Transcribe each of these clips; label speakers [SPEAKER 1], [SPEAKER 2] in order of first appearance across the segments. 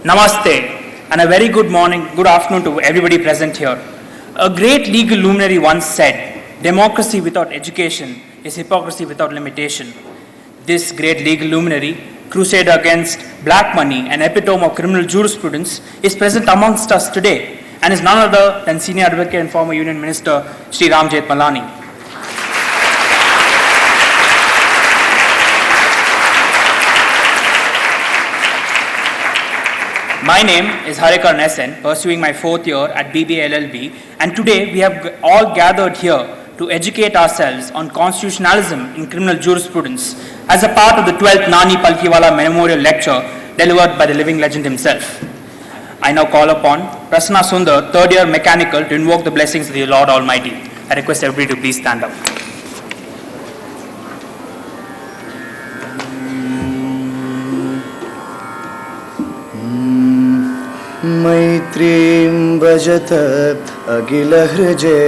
[SPEAKER 1] Namaste, and a very good morning, good afternoon to everybody present here. A great legal luminary once said, democracy without education is hypocrisy without limitation. This great legal luminary, crusader against black money and epitome of criminal jurisprudence, is present amongst us today and is none other than senior advocate and former Union Minister Shri Jethmalani. My name is Harikar Nessen, pursuing my 4th year at BBA LLB, and today we have all gathered here to educate ourselves on constitutionalism in criminal jurisprudence as a part of the 12th Nani Palkhivala Memorial Lecture delivered by the living legend himself. I now call upon Prasanna Sundar, 3rd year mechanical, to invoke the blessings of the Lord Almighty. I request everybody to please stand up.
[SPEAKER 2] मैत्रीं भजत अखिलहृजेत्रीं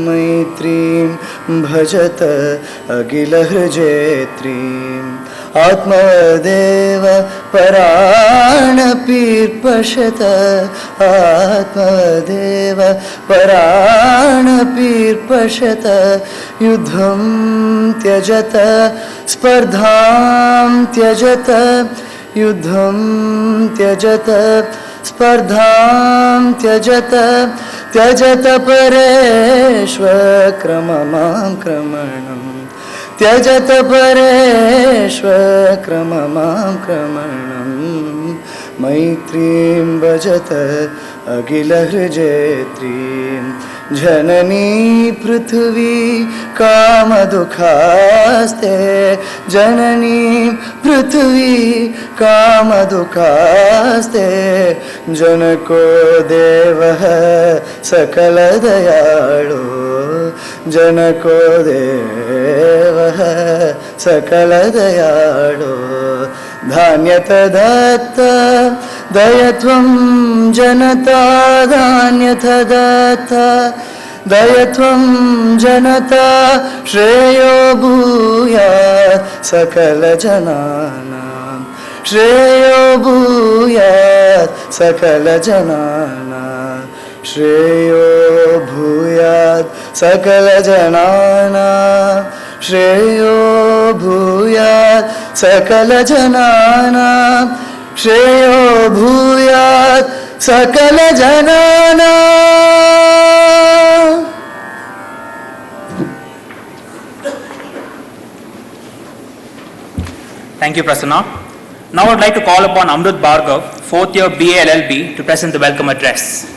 [SPEAKER 2] मैत्रीं भजत अखिलहृजेत्रीं आत्मदेव पराणपीर्पशत आत्मदेव पराणपीर्पशत युद्धं त्यजत स्पर्धां त्यजत युद्धं त्यजत स्पर्धां त्यजत त्यजत परेष्वक्रममां क्रमणं त्यजत परेष्वक्रममां क्रमणं मैत्रीं भजत अखिलहृजेत्रीं जननी पृथ्वी कामदुःखास्ते जननी पृथ्वी कामदुःखास्ते जनको देवः सकलदयाळु जनको देवः सकलदयाळु धान्यत दत्त दयत्वं जनता धान्यत दत्त दयत्वं जनता श्रेयो भूयात् सकलजनानां श्रेयो भूयात् सकलजनानां श्रेयो भूयात् सकलजनानां श्रेयो भूयात् सकलजनानां श्रेयो भूयात् सकलजनानां.
[SPEAKER 1] Thank you, Prasanna. Now I would like to call upon Amrut Bhargav, 4th year BA LLB, to present the welcome address.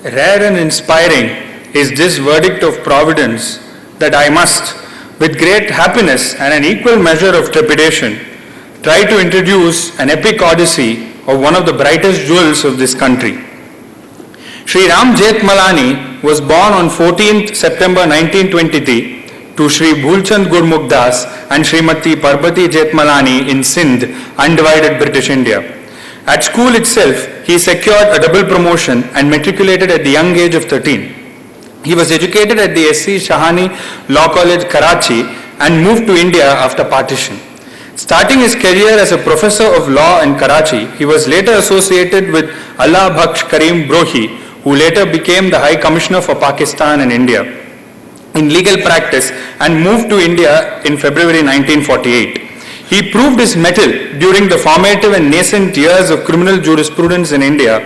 [SPEAKER 3] Rare and inspiring is this verdict of Providence that I must, with great happiness and an equal measure of trepidation, try to introduce an epic odyssey of one of the brightest jewels of this country. Shri Jethmalani was born on 14th September 1923 to Shri Bhulchand Gurmukh Das and Srimati Parbati Jethmalani in Sindh, undivided British India. At school itself, he secured a double promotion and matriculated at the young age of 13. He was educated at the S.C. Shahani Law College, Karachi, and moved to India after partition. Starting his career as a professor of law in Karachi, he was later associated with Allah Bakhsh Karim Brohi, who later became the High Commissioner for Pakistan and India in legal practice and moved to India in February 1948. He proved his mettle during the formative and nascent years of criminal jurisprudence in India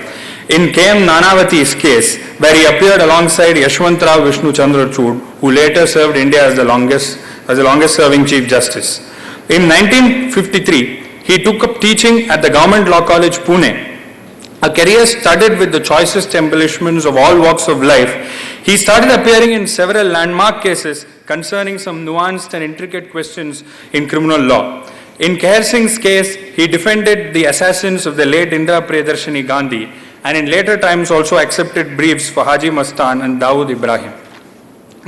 [SPEAKER 3] in K.M. Nanavati's case, where he appeared alongside Yashwantrao Vishnu Chandrachud, who later served India as the longest serving Chief Justice. In 1953, he took up teaching at the Government Law College, Pune. A career studded with the choicest embellishments of all walks of life, he started appearing in several landmark cases concerning some nuanced and intricate questions in criminal law. In Kher Singh's case, he defended the assassins of the late Indira Priyadarshini Gandhi, and in later times also accepted briefs for Haji Mastan and Dawood Ibrahim.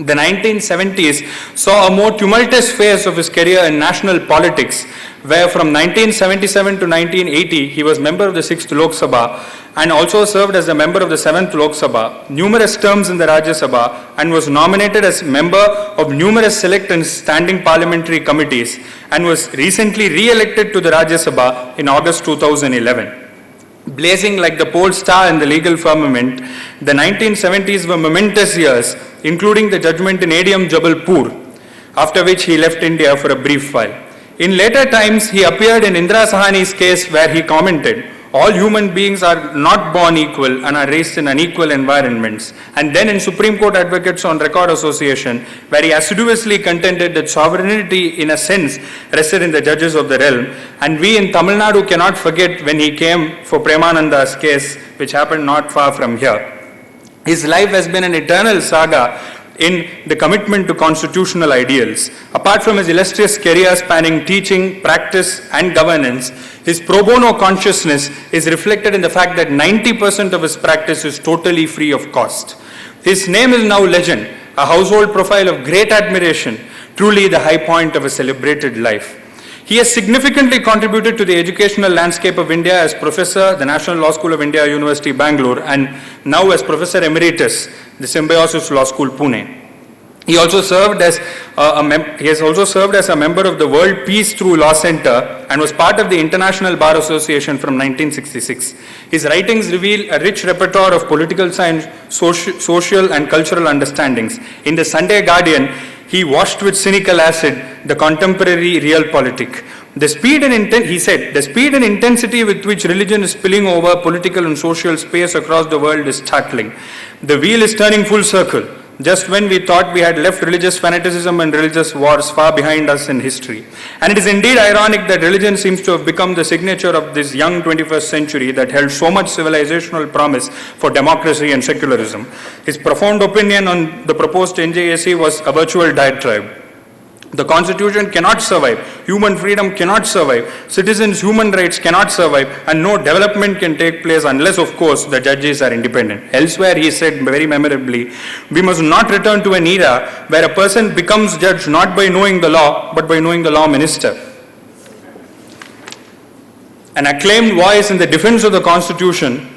[SPEAKER 3] The 1970s saw a more tumultuous phase of his career in national politics, where from 1977 to 1980 he was member of the 6th Lok Sabha and also served as a member of the 7th Lok Sabha, numerous terms in the Rajya Sabha, and was nominated as member of numerous select and standing parliamentary committees, and was recently re-elected to the Rajya Sabha in August 2011. Blazing like the pole star in the legal firmament, the 1970s were momentous years, including the judgment in ADM Jabalpur, after which he left India for a brief while. In later times, he appeared in Indira Sahani's case where he commented, "All human beings are not born equal and are raised in unequal environments." And then in Supreme Court Advocates on Record Association, where he assiduously contended that sovereignty in a sense rested in the judges of the realm. And we in Tamil Nadu cannot forget when he came for Premananda's case, which happened not far from here. His life has been an eternal saga in the commitment to constitutional ideals. Apart from his illustrious career spanning teaching, practice, and governance, his pro bono consciousness is reflected in the fact that 90% of his practice is totally free of cost. His name is now legend, a household profile of great admiration, truly the high point of a celebrated life. He has significantly contributed to the educational landscape of India as professor, the National Law School of India, University Bangalore, and now as Professor Emeritus, the Symbiosis Law School, Pune. He has also served as a member of the World Peace Through Law Center and was part of the International Bar Association from 1966. His writings reveal a rich repertoire of political science, social and cultural understandings. In the Sunday Guardian, he washed with cynical acid the contemporary realpolitik. The speed and intensity with which religion is spilling over political and social space across the world is startling. The wheel is turning full circle, just when we thought we had left religious fanaticism and religious wars far behind us in history. And it is indeed ironic that religion seems to have become the signature of this young 21st century that held so much civilizational promise for democracy and secularism. His profound opinion on the proposed NJAC was a virtual diatribe. The Constitution cannot survive, human freedom cannot survive, citizens' human rights cannot survive, and no development can take place unless, of course, the judges are independent. Elsewhere, he said very memorably, "We must not return to an era where a person becomes judge not by knowing the law, but by knowing the law minister." An acclaimed voice in the defense of the Constitution,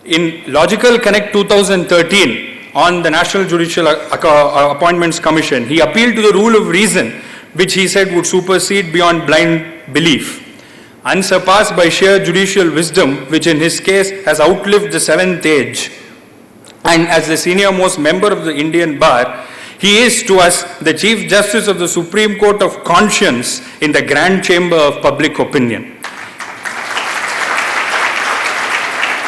[SPEAKER 3] in Logical Connect 2013, on the National Judicial Appointments Commission, he appealed to the rule of reason, which he said would supersede beyond blind belief. Unsurpassed by sheer judicial wisdom, which in his case has outlived the seventh age. And as the senior most member of the Indian Bar, he is to us the Chief Justice of the Supreme Court of Conscience in the Grand Chamber of Public Opinion.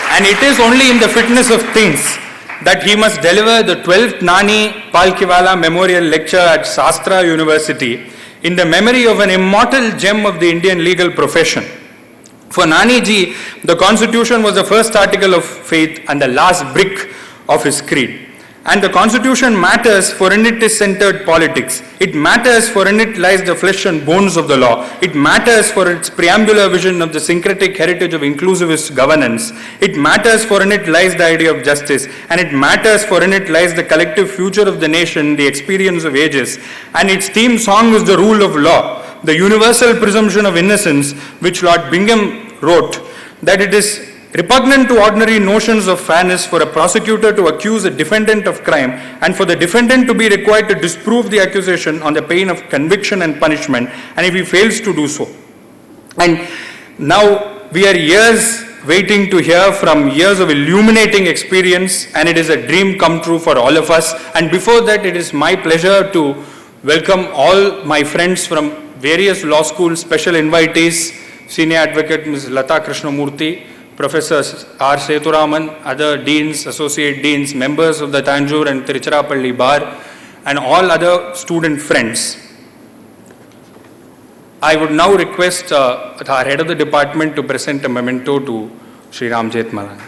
[SPEAKER 3] And it is only in the fitness of things that he must deliver the 12th Nani Palkhivala Memorial Lecture at Shastra University in the memory of an immortal gem of the Indian legal profession. For Nani ji, the Constitution was the first article of faith and the last brick of his creed. And the Constitution matters, for in it is centered politics. It matters, for in it lies the flesh and bones of the law. It matters for its preambular vision of the syncretic heritage of inclusivist governance. It matters, for in it lies the idea of justice. And it matters, for in it lies the collective future of the nation, the experience of ages. And its theme song is the rule of law, the universal presumption of innocence, which Lord Bingham wrote, that it is repugnant to ordinary notions of fairness for a prosecutor to accuse a defendant of crime and for the defendant to be required to disprove the accusation on the pain of conviction and punishment, and if he fails to do so. And now we are years waiting to hear from years of illuminating experience, and it is a dream come true for all of us. And before that, it is my pleasure to welcome all my friends from various law schools, special invitees, Senior Advocate Ms. Lata Krishnamurthy, Professor R. Seturaman, other deans, associate deans, members of the Tanjore and Tiruchirappalli Bar, and all other student friends. I would now request our head of the department to present a memento to Shri Jethmalani.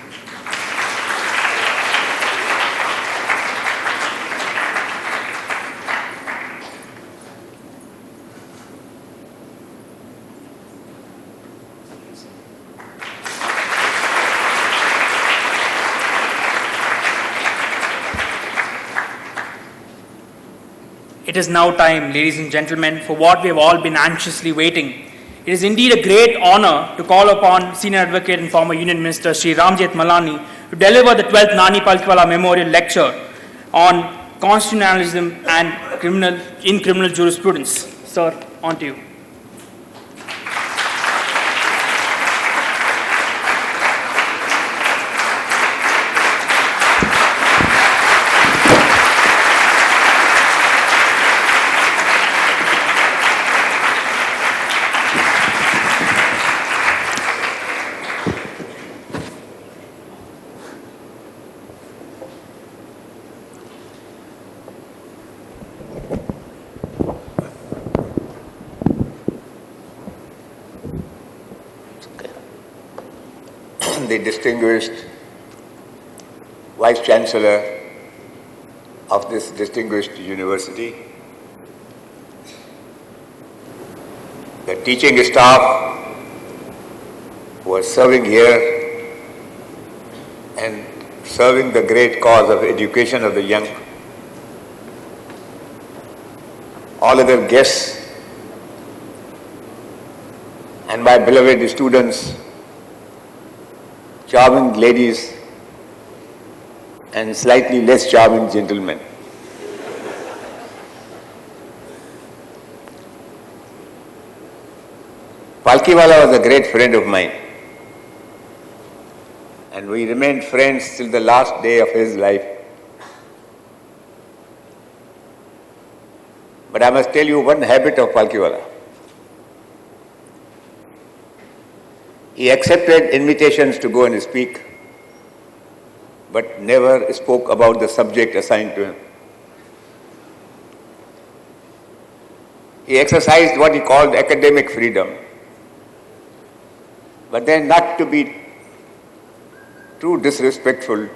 [SPEAKER 1] It is now time, ladies and gentlemen, for what we have all been anxiously waiting. It is indeed a great honor to call upon Senior Advocate and former Union Minister Shri Jethmalani to deliver the 12th Nani Palkhivala Memorial Lecture on Constitutionalism and criminal jurisprudence. Sir, on to you.
[SPEAKER 4] The distinguished Vice Chancellor of this distinguished university, the teaching staff who are serving here and serving the great cause of education of the young, all other guests, and my beloved students, charming ladies and slightly less charming gentlemen. Palkhivala was a great friend of mine, and we remained friends till the last day of his life. But I must tell you one habit of Palkhivala. He accepted invitations to go and speak, but never spoke about the subject assigned to him. He exercised what he called academic freedom, but then, not to be too disrespectful,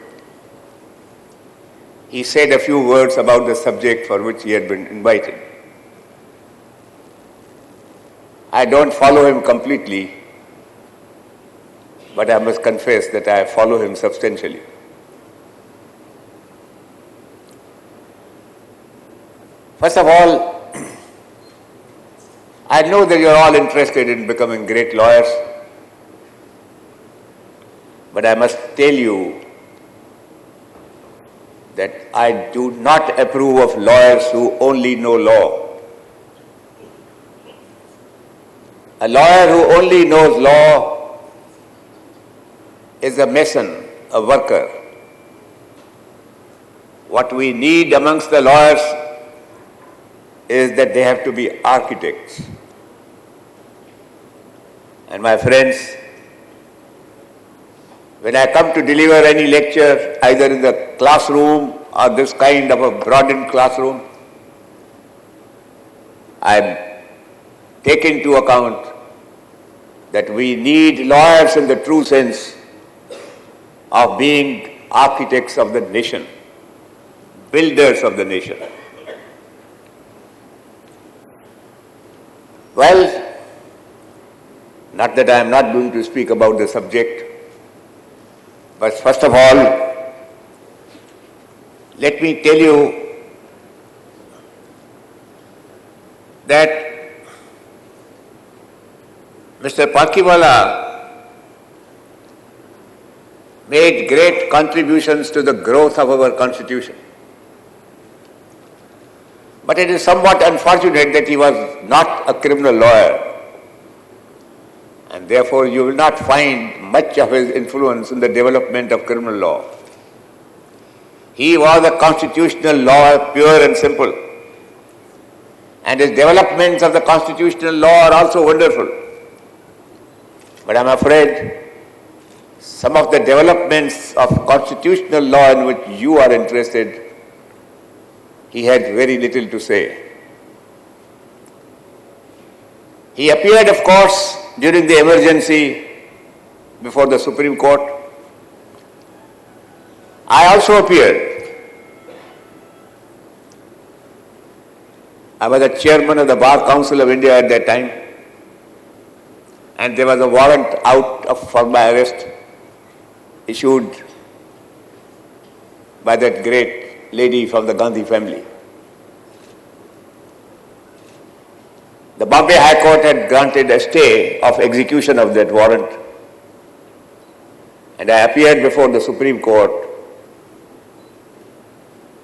[SPEAKER 4] he said a few words about the subject for which he had been invited. I don't follow him completely, but I must confess that I follow him substantially. First of all, I know that you are all interested in becoming great lawyers, but I must tell you that I do not approve of lawyers who only know law. A lawyer who only knows law is a mason, a worker. What we need amongst the lawyers is that they have to be architects. And my friends, when I come to deliver any lecture, either in the classroom or this kind of a broadened classroom, I take into account that we need lawyers in the true sense of being architects of the nation, builders of the nation. Well, not that I am not going to speak about the subject, but first of all, let me tell you that Mr. Palkhivala made great contributions to the growth of our Constitution. But it is somewhat unfortunate that he was not a criminal lawyer, and therefore you will not find much of his influence in the development of criminal law. He was a constitutional lawyer, pure and simple, and his developments of the constitutional law are also wonderful. But I am afraid some of the developments of constitutional law in which you are interested, he had very little to say. He appeared, of course, during the emergency before the Supreme Court. I also appeared. I was the chairman of the Bar Council of India at that time, and there was a warrant out for my arrest issued by that great lady from the Gandhi family. the Bombay High Court had granted a stay of execution of that warrant, and I appeared before the Supreme Court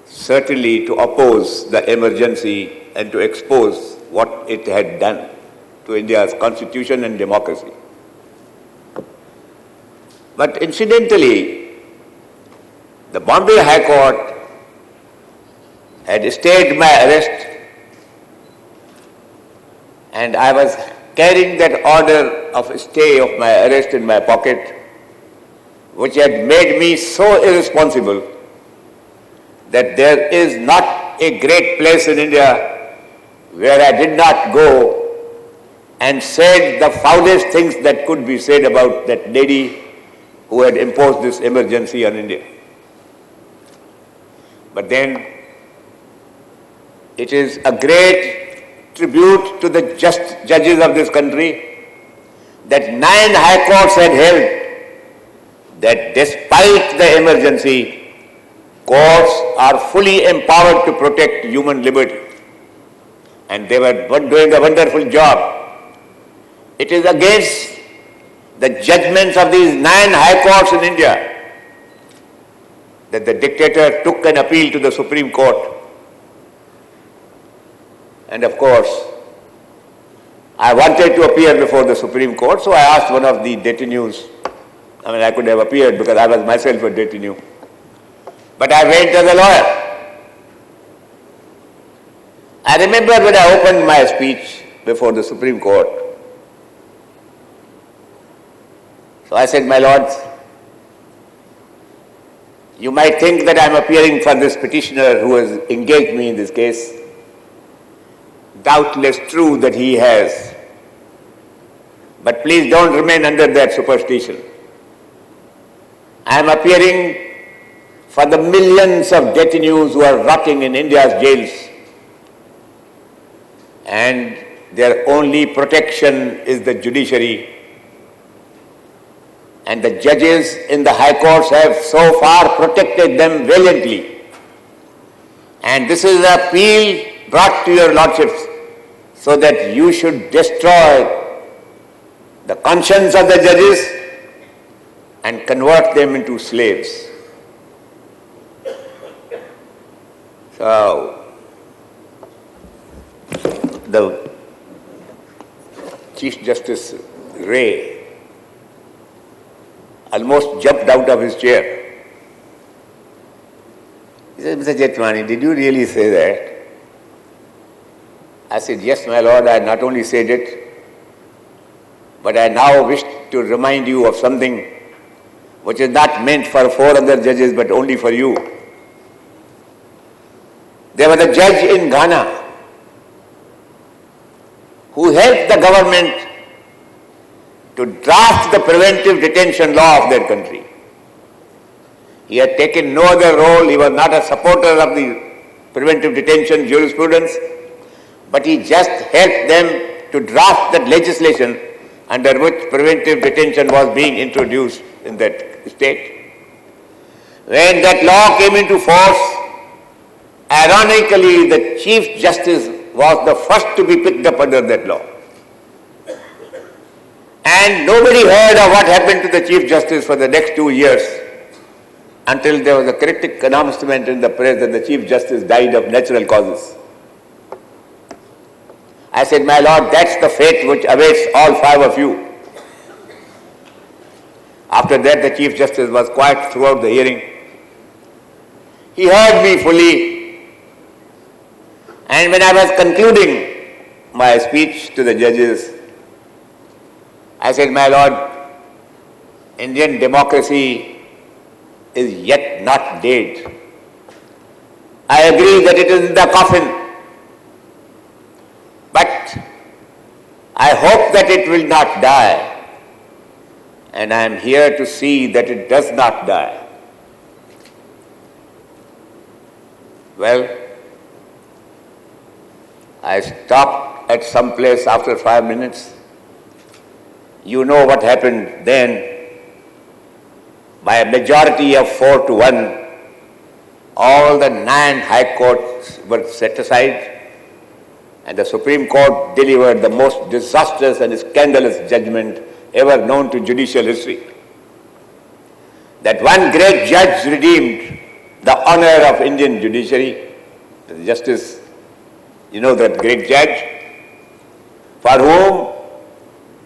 [SPEAKER 4] certainly to oppose the emergency and to expose what it had done to India's constitution and democracy. But incidentally, the Bombay High Court had stayed my arrest, and I was carrying that order of stay of my arrest in my pocket, which had made me so irresponsible that there is not a great place in India where I did not go and said the foulest things that could be said about that lady who had imposed this emergency on India. But then it is a great tribute to the just judges of this country that 9 high courts had held that despite the emergency, courts are fully empowered to protect human liberty. And they were doing a wonderful job. It is against the judgments of these 9 high courts in India that the dictator took an appeal to the Supreme Court. And of course, I wanted to appear before the Supreme Court, so I asked one of the detainees. I could have appeared because I was myself a detainee. But I went as a lawyer. I remember when I opened my speech before the Supreme Court. So I said, my lords, you might think that I am appearing for this petitioner who has engaged me in this case. Doubtless true that he has. But please don't remain under that superstition. I am appearing for the millions of detainees who are rotting in India's jails, and their only protection is the judiciary. And the judges in the high courts have so far protected them valiantly. And this is an appeal brought to your lordships so that you should destroy the conscience of the judges and convert them into slaves. So, the Chief Justice Ray almost jumped out of his chair. He said, Mr. Jethmalani, did you really say that? I said, yes, my lord, I not only said it, but I now wish to remind you of something which is not meant for 4 other judges, but only for you. There was a judge in Ghana who helped the government to draft the preventive detention law of their country. He had taken no other role, he was not a supporter of the preventive detention jurisprudence, but he just helped them to draft that legislation under which preventive detention was being introduced in that state. When that law came into force, ironically, the Chief Justice was the first to be picked up under that law. And nobody heard of what happened to the Chief Justice for the next 2 years until there was a cryptic announcement in the press that the Chief Justice died of natural causes. I said, my lord, that's the fate which awaits all 5 of you. After that, the Chief Justice was quiet throughout the hearing. He heard me fully. And when I was concluding my speech to the judges, I said, my lord, Indian democracy is yet not dead. I agree that it is in the coffin. But I hope that it will not die. And I am here to see that it does not die. Well, I stopped at some place after 5 minutes. You know what happened then. By a majority of 4-1, all the 9 high courts were set aside, And the Supreme Court delivered the most disastrous and scandalous judgment ever known to judicial history. That one great judge redeemed the honor of Indian judiciary, Justice, you know that great judge, for whom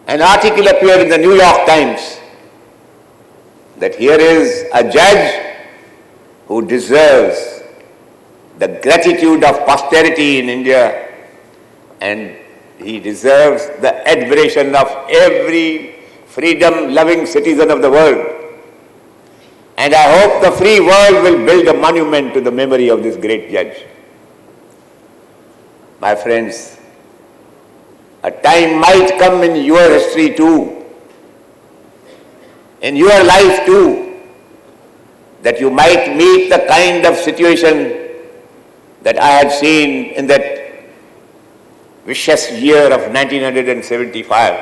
[SPEAKER 4] an article appeared in the New York Times that here is a judge who deserves the gratitude of posterity in India, and he deserves the admiration of every freedom-loving citizen of the world. And I hope the free world will build a monument to the memory of this great judge. My friends, a time might come in your history too, in your life too, that you might meet the kind of situation that I had seen in that vicious year of 1975.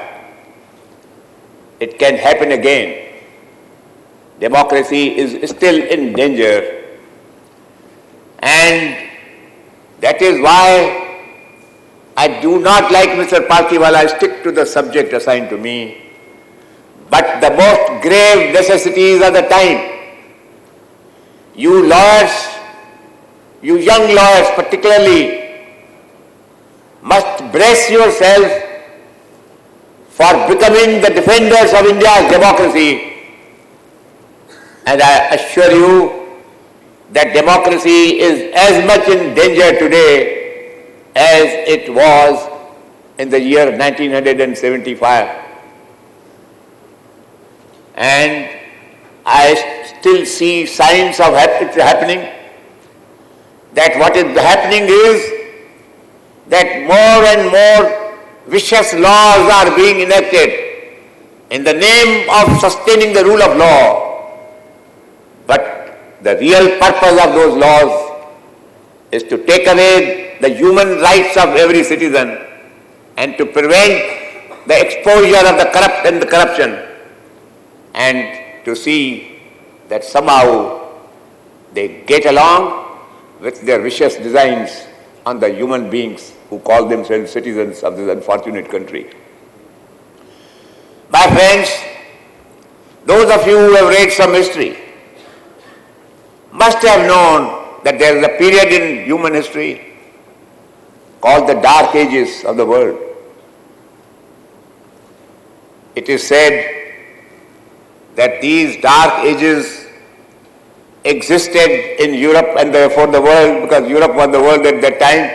[SPEAKER 4] It can happen again. Democracy is still in danger, and that is why I do not, like Mr. Palkhivala, stick to the subject assigned to me, but the most grave necessities of the time. You lawyers, you young lawyers particularly, must brace yourself for becoming the defenders of India's democracy. And I assure you that democracy is as much in danger today as it was in the year 1975. And I still see signs of it happening. That what is happening is that more and more vicious laws are being enacted in the name of sustaining the rule of law. But the real purpose of those laws is to take away the human rights of every citizen and to prevent the exposure of the corrupt and the corruption, and to see that somehow they get along with their vicious designs on the human beings who call themselves citizens of this unfortunate country. My friends, those of you who have read some history must have known that there is a period in human history called the Dark Ages of the world. It is said that these Dark Ages existed in Europe and therefore the world, because Europe was the world at that time,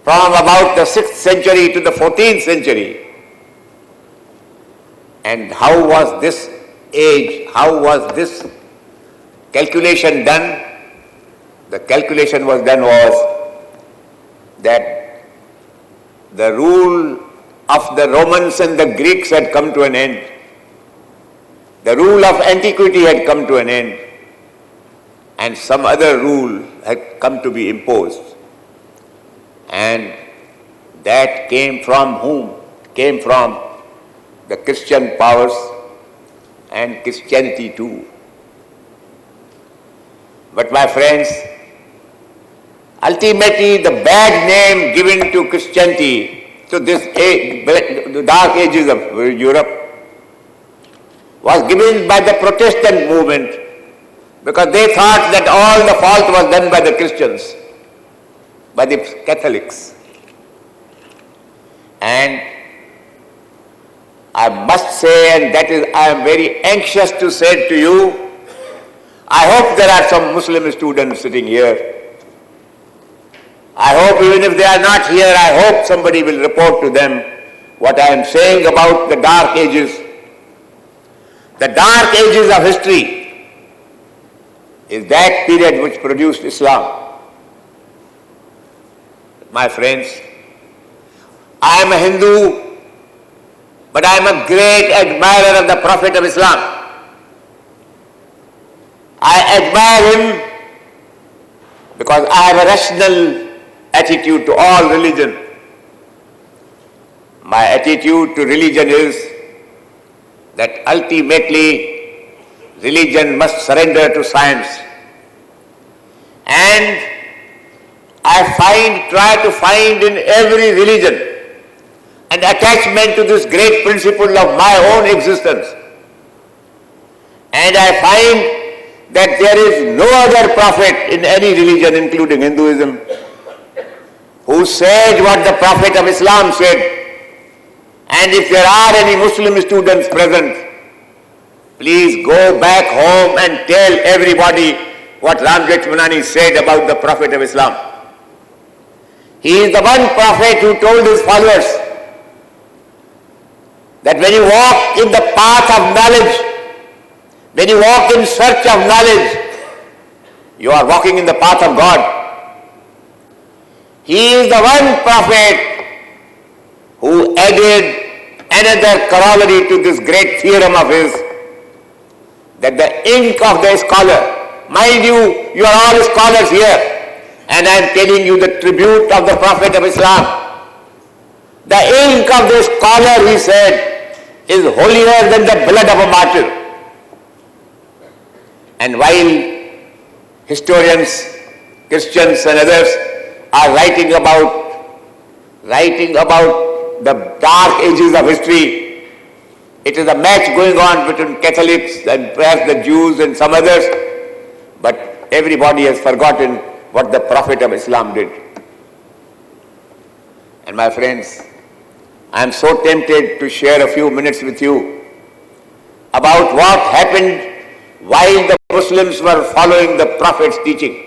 [SPEAKER 4] from about the 6th century to the 14th century. And how was this age, how was this calculation done? The calculation was that the rule of the Romans and the Greeks had come to an end. The rule of antiquity had come to an end, and some other rule had come to be imposed. And that came from whom? Came from the Christian powers and Christianity too. But my friends, ultimately the bad name given to Christianity, to this age, the Dark Ages of Europe, was given by the Protestant movement, because they thought that all the fault was done by the Christians, by the Catholics. And I must say, and that is, I am very anxious to say to you, I hope there are some Muslim students sitting here. I hope even if they are not here, I hope somebody will report to them what I am saying about the Dark Ages. The Dark Ages of history is that period which produced Islam. My friends, I am a Hindu, but I am a great admirer of the Prophet of Islam. I admire him because I have a rational attitude to all religion. My attitude to religion is that ultimately religion must surrender to science. And try to find in every religion an attachment to this great principle of my own existence. And I find that there is no other prophet in any religion, including Hinduism, who said what the Prophet of Islam said. And if there are any Muslim students present, please go back home and tell everybody what Jethmalani said about the Prophet of Islam. He is the one prophet who told his followers that when you walk in the path of knowledge, when you walk in search of knowledge, you are walking in the path of God. He is the one prophet who added another corollary to this great theorem of his, that the ink of the scholar, mind you, you are all scholars here, and I am telling you the tribute of the Prophet of Islam. The ink of the scholar, he said, is holier than the blood of a martyr. And while historians, Christians and others are writing about the dark ages of history, it is a match going on between Catholics and perhaps the Jews and some others, but everybody has forgotten what the Prophet of Islam did. And my friends, I am so tempted to share a few minutes with you about what happened while the Muslims were following the Prophet's teaching.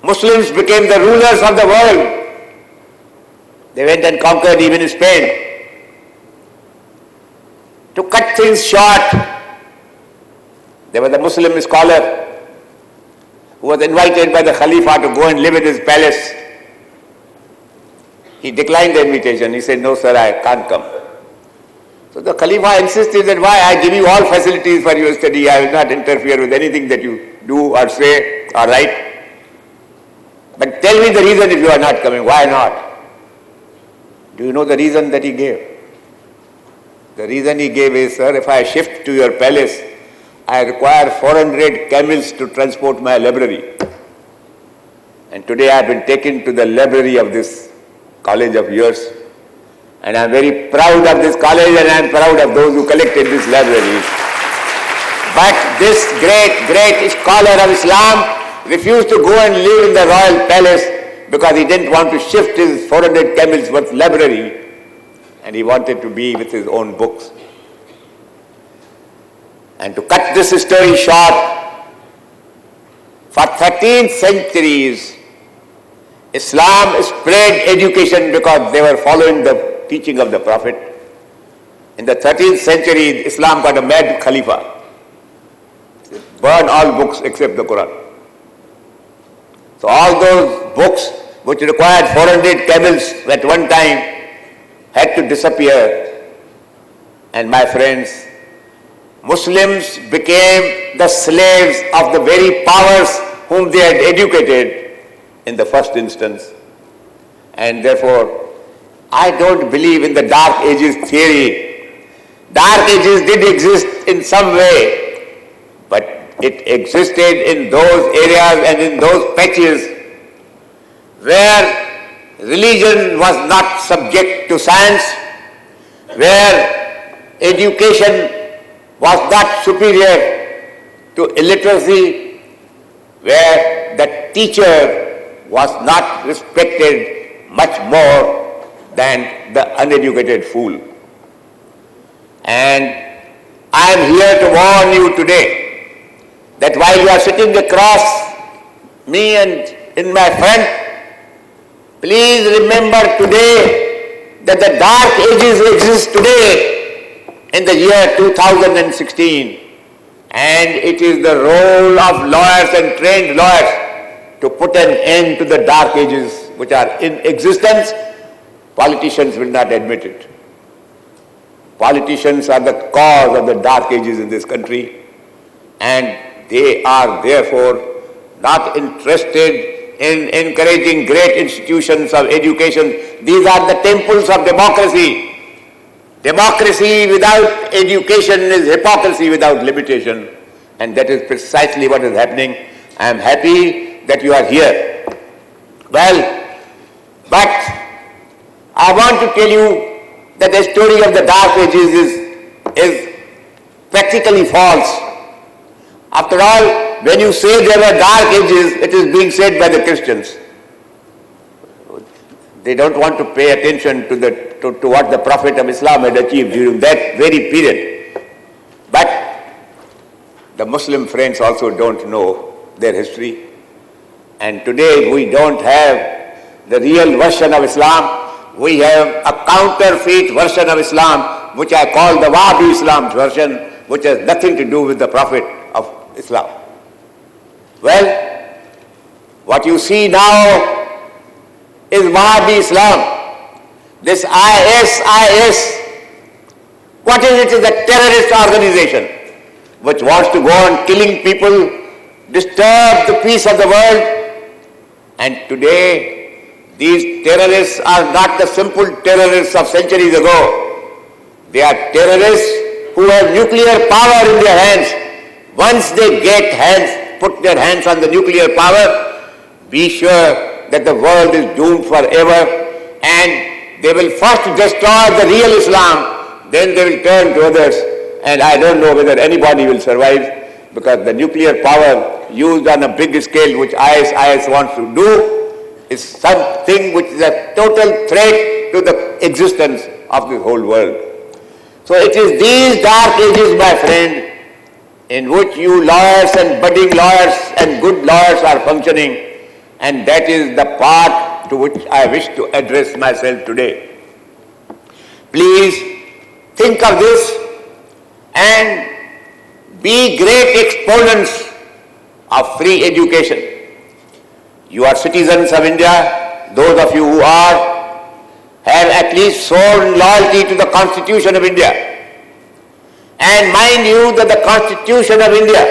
[SPEAKER 4] Muslims became the rulers of the world. They went and conquered even Spain. To cut things short, there was a Muslim scholar who was invited by the Khalifa to go and live in his palace. He declined the invitation. He said, "No sir, I can't come." So the Khalifa insisted that, "Why? I give you all facilities for your study. I will not interfere with anything that you do or say or write. But tell me the reason if you are not coming. Why not?" Do you know the reason that he gave? The reason he gave is, "Sir, if I shift to your palace, I require 400 camels to transport my library. And today I have been taken to the library of this college of yours. And I am very proud of this college and I am proud of those who collected this library. But this great scholar of Islam refused to go and live in the royal palace because he didn't want to shift his 400 camels worth library and he wanted to be with his own books." And to cut this story short, for 13 centuries, Islam spread education because they were following the teaching of the Prophet. In the 13th century, Islam got a mad Khalifa. Burn all books except the Quran. So all those books which required 400 camels at one time had to disappear. And my friends, Muslims became the slaves of the very powers whom they had educated in the first instance. And therefore, I don't believe in the Dark Ages theory. Dark Ages did exist in some way, but it existed in those areas and in those patches where religion was not subject to science, where education was not superior to illiteracy, where the teacher was not respected much more than the uneducated fool. And I am here to warn you today that while you are sitting across me and in my front, please remember today that the Dark Ages exist today in the year 2016, and it is the role of lawyers and trained lawyers to put an end to the Dark Ages which are in existence. Politicians will not admit it. Politicians are the cause of the Dark Ages in this country, and they are therefore not interested in encouraging great institutions of education. These are the temples of democracy. Democracy without education is hypocrisy without limitation, and that is precisely what is happening. I am happy that you are here. Well, but I want to tell you that the story of the Dark Ages is practically false. After all, when you say there were Dark Ages, it is being said by the Christians. They don't want to pay attention to what the Prophet of Islam had achieved during that very period. But the Muslim friends also don't know their history. And today we don't have the real version of Islam. We have a counterfeit version of Islam, which I call the Wahhabi Islam version, which has nothing to do with the Prophet of Islam. Well, what you see now is Wahhabi Islam. This IS, what is it? It is a terrorist organization which wants to go on killing people, disturb the peace of the world. And today, these terrorists are not the simple terrorists of centuries ago. They are terrorists who have nuclear power in their hands. Once they put their hands on the nuclear power, be sure that the world is doomed forever, and they will first destroy the real Islam, then they will turn to others, and I don't know whether anybody will survive, because the nuclear power used on a big scale, which IS wants to do, is something which is a total threat to the existence of the whole world. So it is these dark ages, my friend, in which you lawyers and budding lawyers and good lawyers are functioning, and that is the part to which I wish to address myself today. Please think of this and be great exponents of free education. You are citizens of India. Those of you who are have at least sworn loyalty to the Constitution of India. And mind you that the Constitution of India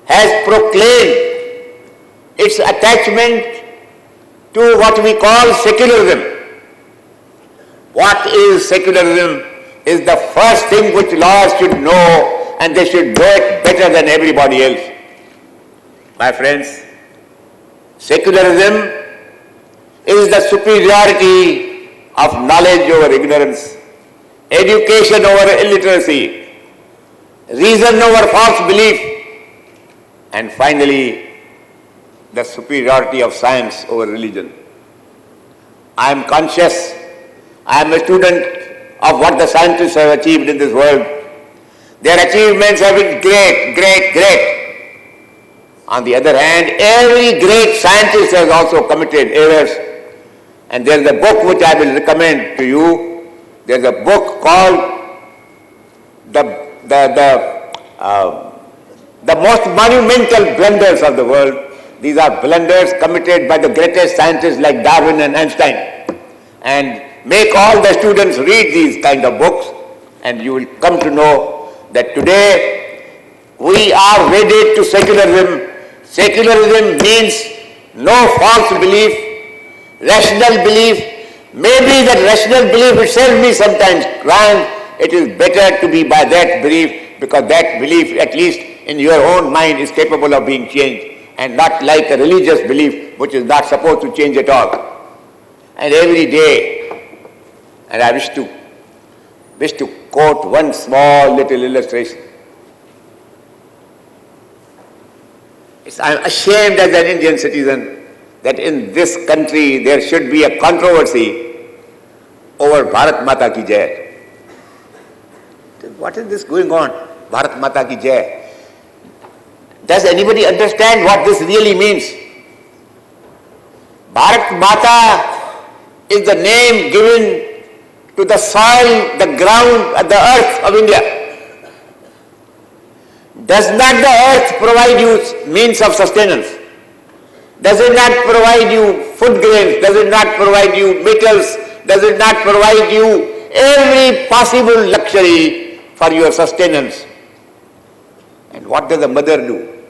[SPEAKER 4] has proclaimed its attachment to what we call secularism. What is secularism is the first thing which lawyers should know, and they should know it better than everybody else. My friends, secularism is the superiority of knowledge over ignorance, education over illiteracy, reason over false belief, and finally, the superiority of science over religion. I am conscious, I am a student of what the scientists have achieved in this world. Their achievements have been great, great, great. On the other hand, every great scientist has also committed errors. And there is a book which I will recommend to you. There is a book called the most monumental blunders of the world. These are blunders committed by the greatest scientists like Darwin and Einstein. And make all the students read these kind of books, and you will come to know that today we are wedded to secularism. Secularism means no false belief, rational belief. Maybe that rational belief itself be sometimes wrong. It is better to be by that belief, because that belief, at least in your own mind, is capable of being changed, and not like a religious belief which is not supposed to change at all. And every day, and I wish to quote one small little illustration. I'm ashamed as an Indian citizen that in this country there should be a controversy over Bharat Mata Ki Jai. What is this going on? Bharat Mata Ki Jai. Does anybody understand what this really means? Bharat Mata is the name given to the soil, the ground, the earth of India. Does not the earth provide you means of sustenance? Does it not provide you food grains? Does it not provide you metals? Does it not provide you every possible luxury for your sustenance? And what does a mother do?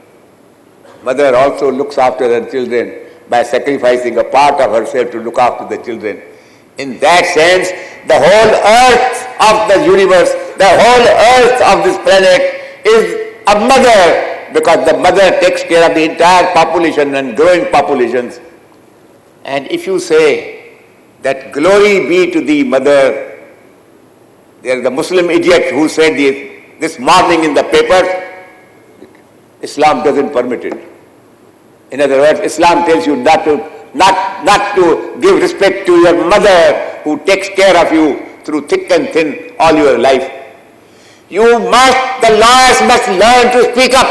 [SPEAKER 4] Mother also looks after her children by sacrificing a part of herself to look after the children. In that sense, the whole earth of the universe, the whole earth of this planet is a mother because the mother takes care of the entire population and growing populations. And if you say that glory be to the mother, there is a Muslim idiot who said this morning in the paper, Islam doesn't permit it. In other words, Islam tells you not to give respect to your mother who takes care of you through thick and thin all your life. The lawyers must learn to speak up.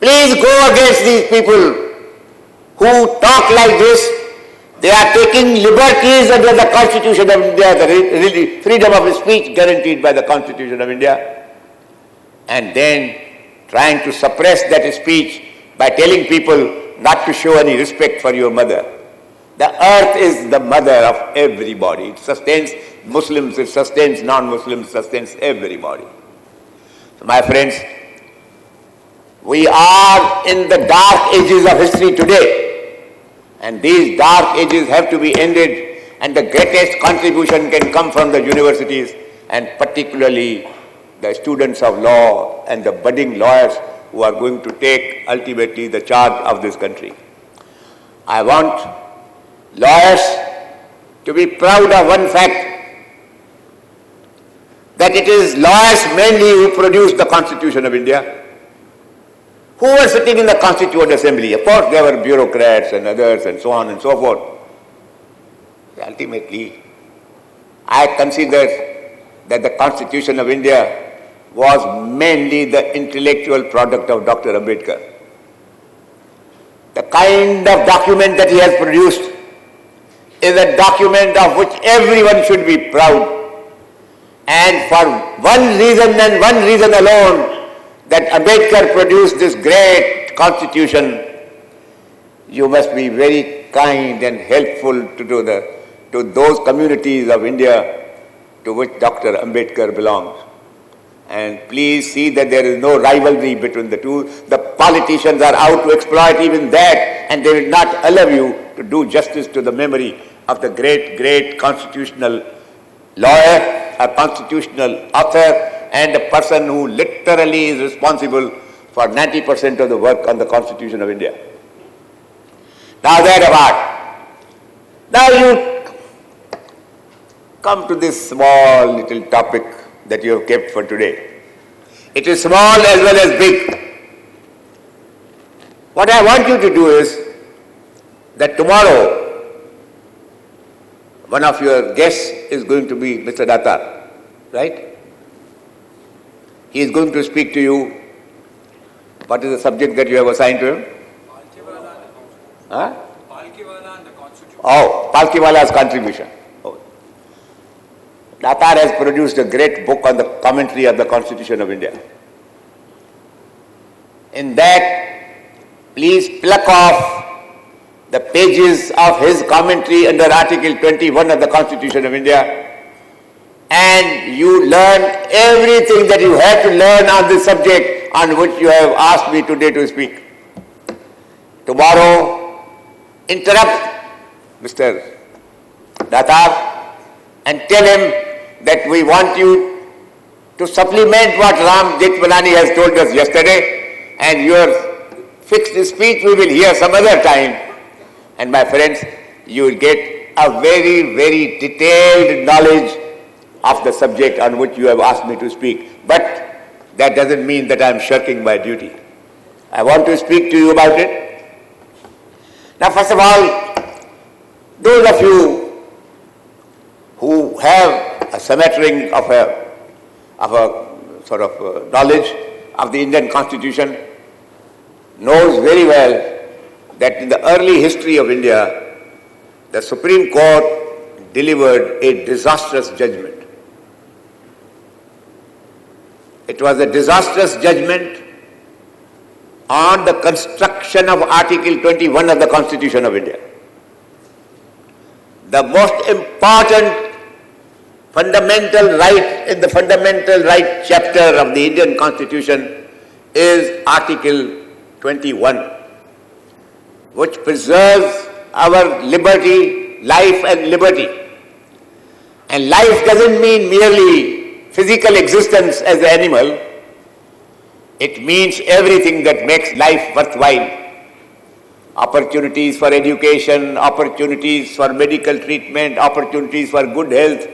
[SPEAKER 4] Please go against these people who talk like this. They are taking liberties under the Constitution of India, the freedom of speech guaranteed by the Constitution of India, and then trying to suppress that speech by telling people not to show any respect for your mother. The earth is the mother of everybody. It sustains Muslims, it sustains non-Muslims, it sustains everybody. So my friends, we are in the dark ages of history today. And these dark ages have to be ended, and the greatest contribution can come from the universities, and particularly the students of law and the budding lawyers who are going to take ultimately the charge of this country. I want lawyers to be proud of one fact, that it is lawyers mainly who produce the Constitution of India. Who were sitting in the Constituent Assembly? Of course, there were bureaucrats and others and so on and so forth. Ultimately, I consider that the Constitution of India was mainly the intellectual product of Dr. Ambedkar. The kind of document that he has produced is a document of which everyone should be proud. And for one reason and one reason alone, that Ambedkar produced this great constitution, you must be very kind and helpful to those communities of India to which Dr. Ambedkar belongs. And please see that there is no rivalry between the two. The politicians are out to exploit even that, and they will not allow you to do justice to the memory of the great, great constitutional lawyer, a constitutional author, and a person who literally is responsible for 90% of the work on the Constitution of India. Now that apart, now you come to this small little topic that you have kept for today. It is small as well as big. What I want you to do is that tomorrow one of your guests is going to be Mr. Datta, right? He is going to speak to you. What is the subject that you have assigned to him?
[SPEAKER 5] Palkhivala and the Constitution.
[SPEAKER 4] Oh, Palkhivala's contribution. Oh. Datar has produced a great book on the commentary of the Constitution of India. In that, please pluck off the pages of his commentary under Article 21 of the Constitution of India, and you learn everything that you have to learn on this subject on which you have asked me today to speak. Tomorrow, interrupt Mr. Datar and tell him that we want you to supplement what Ram Jethmalani has told us yesterday, and your fixed speech we will hear some other time. And my friends, you will get a very, very detailed knowledge of the subject on which you have asked me to speak. But that doesn't mean that I am shirking my duty. I want to speak to you about it. Now, first of all, those of you who have a smattering of a sort of knowledge of the Indian Constitution knows very well that in the early history of India, the Supreme Court delivered a disastrous judgment. It was a disastrous judgment on the construction of Article 21 of the Constitution of India. The most important fundamental right in the fundamental right chapter of the Indian Constitution is Article 21, which preserves our liberty, life and liberty. And life doesn't mean merely physical existence as an animal. It means everything that makes life worthwhile. Opportunities for education, opportunities for medical treatment, opportunities for good health,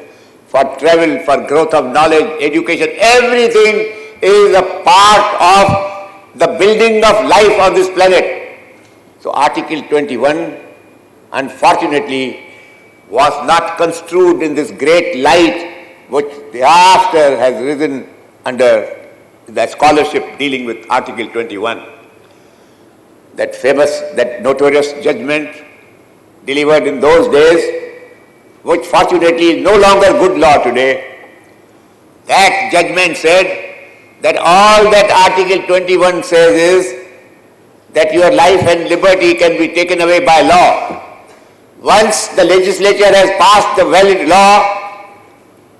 [SPEAKER 4] for travel, for growth of knowledge, education, everything is a part of the building of life on this planet. So Article 21, unfortunately, was not construed in this great light which thereafter has risen under the scholarship dealing with Article 21. That famous, that notorious judgment delivered in those days, which fortunately is no longer good law today. That judgment said that all that Article 21 says is that your life and liberty can be taken away by law. Once the legislature has passed the valid law,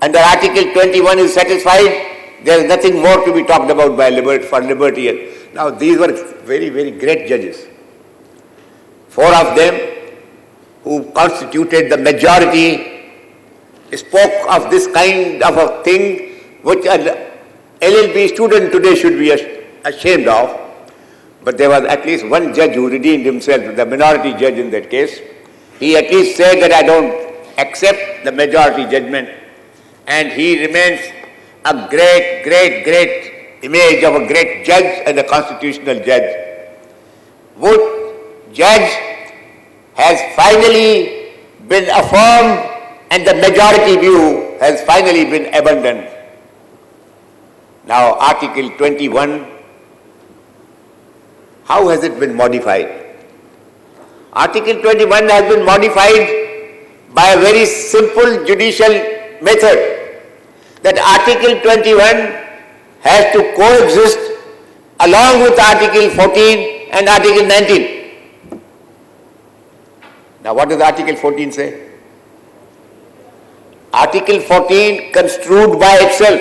[SPEAKER 4] under Article 21 is satisfied, there is nothing more to be talked about by for liberty. Now these were very, very great judges. 4 of them who constituted the majority spoke of this kind of a thing which an LLB student today should be ashamed of. But there was at least one judge who redeemed himself, the minority judge in that case. He at least said that I don't accept the majority judgment, and he remains a great, great, great image of a great judge and a constitutional judge. Which judge has finally been affirmed and the majority view has finally been abandoned. Now Article 21, how has it been modified? Article 21 has been modified by a very simple judicial method. That Article 21 has to coexist along with Article 14 and Article 19. Now what does Article 14 say? Article 14, construed by itself,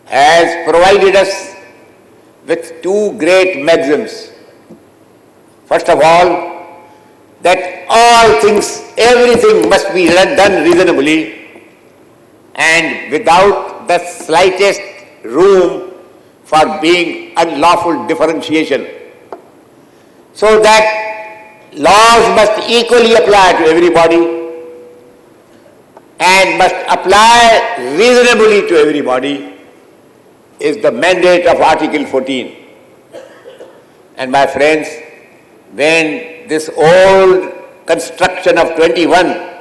[SPEAKER 4] has provided us with 2 great maxims. First of all, that all things, everything must be done reasonably and without the slightest room for being unlawful differentiation. So that laws must equally apply to everybody and must apply reasonably to everybody is the mandate of Article 14. And my friends, when this old construction of 21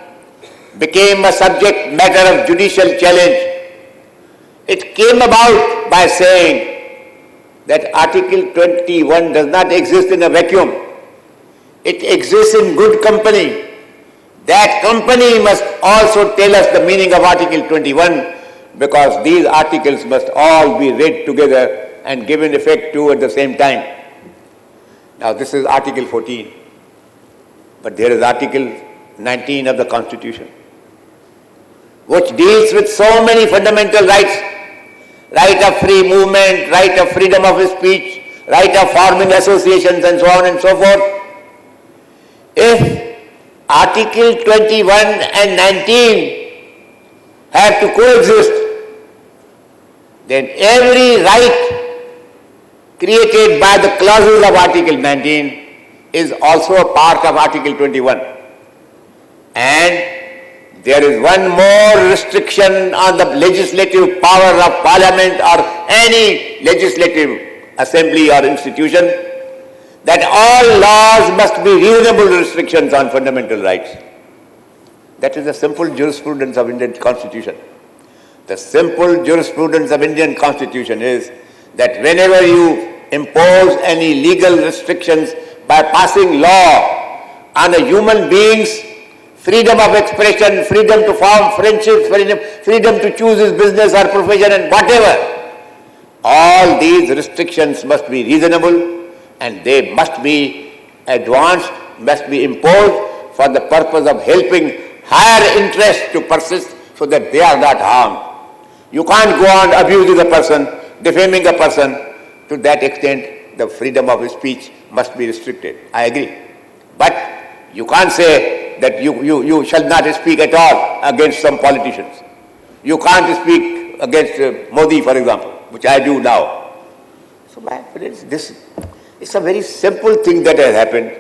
[SPEAKER 4] became a subject matter of judicial challenge, it came about by saying that Article 21 does not exist in a vacuum. It exists in good company. That company must also tell us the meaning of Article 21, because these articles must all be read together and given effect to at the same time. Now this is Article 14, but there is Article 19 of the Constitution, which deals with so many fundamental rights: right of free movement, right of freedom of speech, right of forming associations, and so on and so forth. If Article 21 and 19 have to coexist, then every right created by the clauses of Article 19 is also a part of Article 21. And there is one more restriction on the legislative power of Parliament or any legislative assembly or institution, that all laws must be reasonable restrictions on fundamental rights. That is the simple jurisprudence of Indian Constitution. The simple jurisprudence of Indian Constitution is that whenever you impose any legal restrictions by passing law on a human being's freedom of expression, freedom to form friendships, freedom to choose his business or profession and whatever, all these restrictions must be reasonable and they must be advanced, must be imposed for the purpose of helping higher interests to persist so that they are not harmed. You can't go on abusing a person, defaming a person. To that extent, the freedom of speech must be restricted. I agree. But you can't say that you shall not speak at all against some politicians. You can't speak against Modi, for example, which I do now. So my friends, this is a very simple thing that has happened.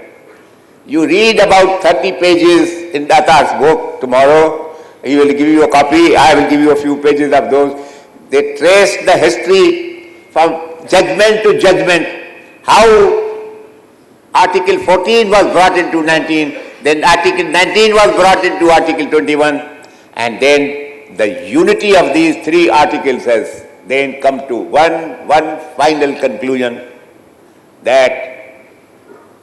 [SPEAKER 4] You read about 30 pages in Datta's book tomorrow, he will give you a copy, I will give you a few pages of those. They trace the history from judgment to judgment, how Article 14 was brought into 19, then Article 19 was brought into Article 21, and then the unity of these three articles has then come to one final conclusion, that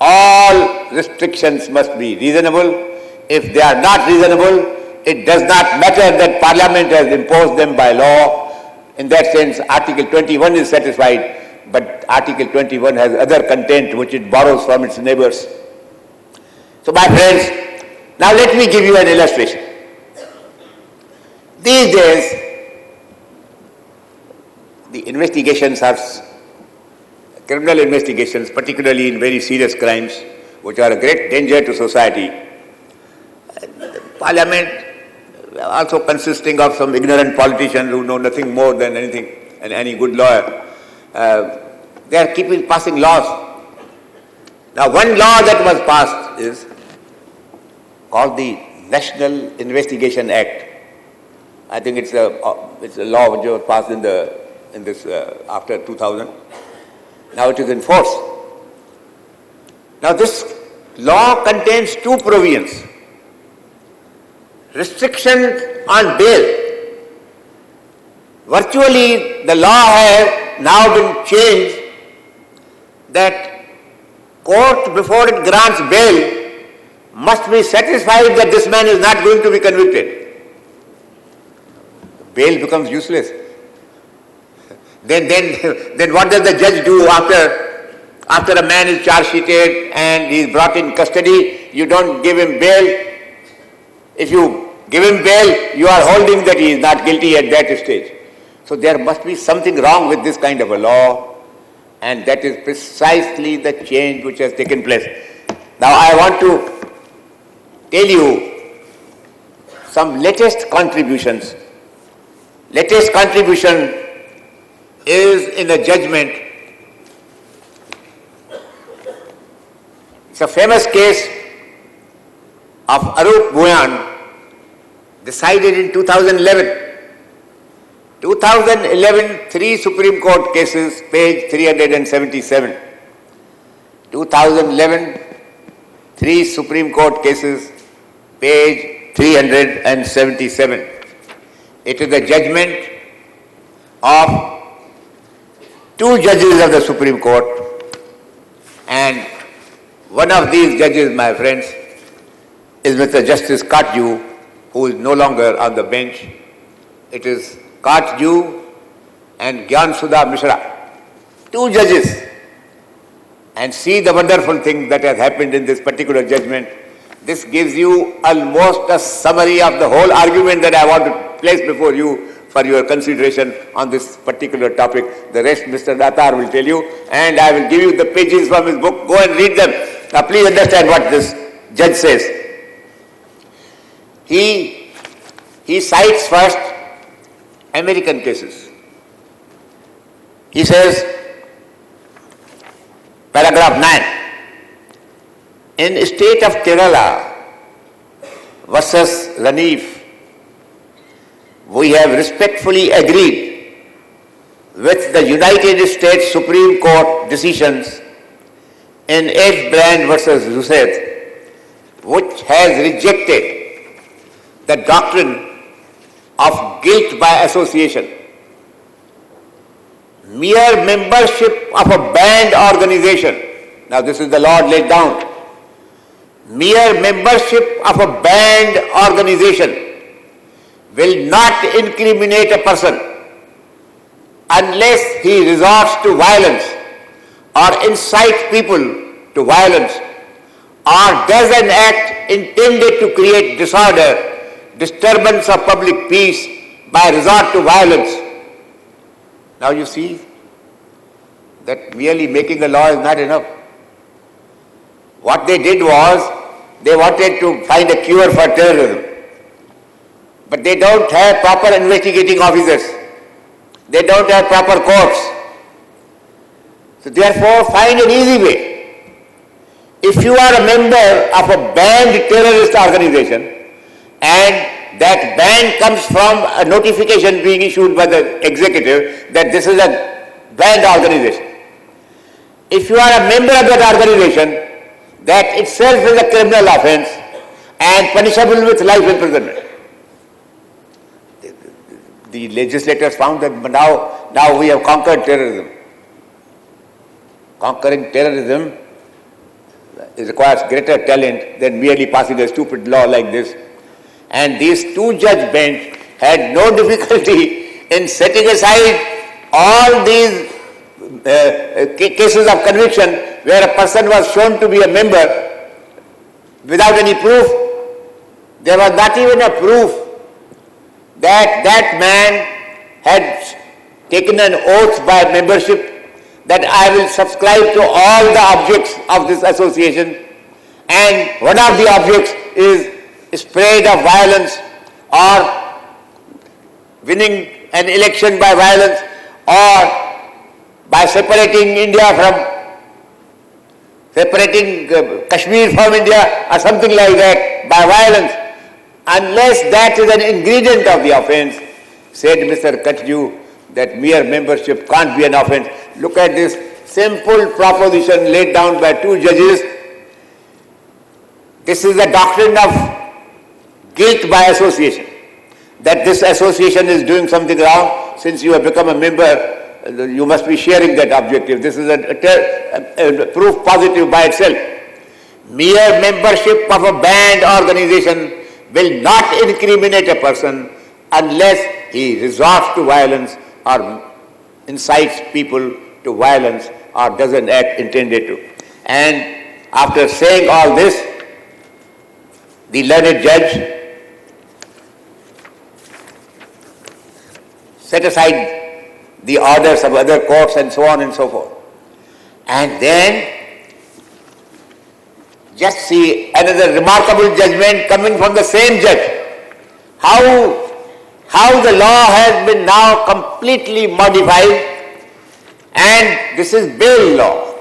[SPEAKER 4] all restrictions must be reasonable. If they are not reasonable, it does not matter that Parliament has imposed them by law. In that sense, Article 21 is satisfied, but Article 21 has other content which it borrows from its neighbors. So my friends, now let me give you an illustration. These days, the investigations are criminal investigations, particularly in very serious crimes, which are a great danger to society. Parliament, also consisting of some ignorant politicians who know nothing more than anything, and any good lawyer, they are passing laws. Now, one law that was passed is called the National Investigation Act. I think it's a law which was passed after 2000. Now it is in force. Now this law contains two provisions. Restriction on bail. Virtually the law has now been changed that court, before it grants bail, must be satisfied that this man is not going to be convicted. Bail becomes useless. Then what does the judge do after a man is charge sheeted and he is brought in custody? You don't give him bail. If you give him bail, you are holding that he is not guilty at that stage. So there must be something wrong with this kind of a law, and that is precisely the change which has taken place. Now I want to tell you some latest contributions. Latest contribution is in a judgment. It's a famous case of Arup Bhuyan, decided in 2011. 2011, 3 Supreme Court cases, page 377. 2011, 3 Supreme Court cases, page 377. It is the judgment of 2 judges of the Supreme Court, and one of these judges, my friends, is Mr. Justice Katju, who is no longer on the bench. It is Katju and Gyan Sudha Mishra, 2 judges. And see the wonderful thing that has happened in this particular judgment. This gives you almost a summary of the whole argument that I want to place before you for your consideration on this particular topic. The rest Mr. Datar will tell you, and I will give you the pages from his book. Go and read them. Now please understand what this judge says. He cites first American cases. He says, paragraph 9, in state of Kerala versus Ranif, we have respectfully agreed with the United States Supreme Court decisions in H. Brand versus Rousset, which has rejected the doctrine of guilt by association. Mere membership of a banned organization, now this is the law laid down, mere membership of a banned organization will not incriminate a person unless he resorts to violence or incites people to violence or does an act intended to create disorder, disturbance of public peace by resort to violence. Now you see that merely making a law is not enough. What they did was, they wanted to find a cure for terrorism. But they don't have proper investigating officers. They don't have proper courts. So therefore, find an easy way. If you are a member of a banned terrorist organization and that ban comes from a notification being issued by the executive that this is a banned organization. If you are a member of that organization, that itself is a criminal offense and punishable with life imprisonment. The legislators found that now we have conquered terrorism. Conquering terrorism requires greater talent than merely passing a stupid law like this. And these two-judge bench had no difficulty in setting aside all these cases of conviction where a person was shown to be a member without any proof. There was not even a proof that that man had taken an oath by membership that I will subscribe to all the objects of this association, and one of the objects is spread of violence or winning an election by violence or by separating India separating Kashmir from India or something like that by violence. Unless that is an ingredient of the offense, said Mr. Katju, that mere membership can't be an offense. Look at this simple proposition laid down by two judges. This is the doctrine of guilt by association, that this association is doing something wrong. Since you have become a member, you must be sharing that objective. This is a proof positive by itself. Mere membership of a banned organization will not incriminate a person unless he resorts to violence or incites people to violence or does an act intended to. And after saying all this, the learned judge set aside the orders of other courts and so on and so forth. And then just see another remarkable judgment coming from the same judge. How the law has been now completely modified, and this is bail law.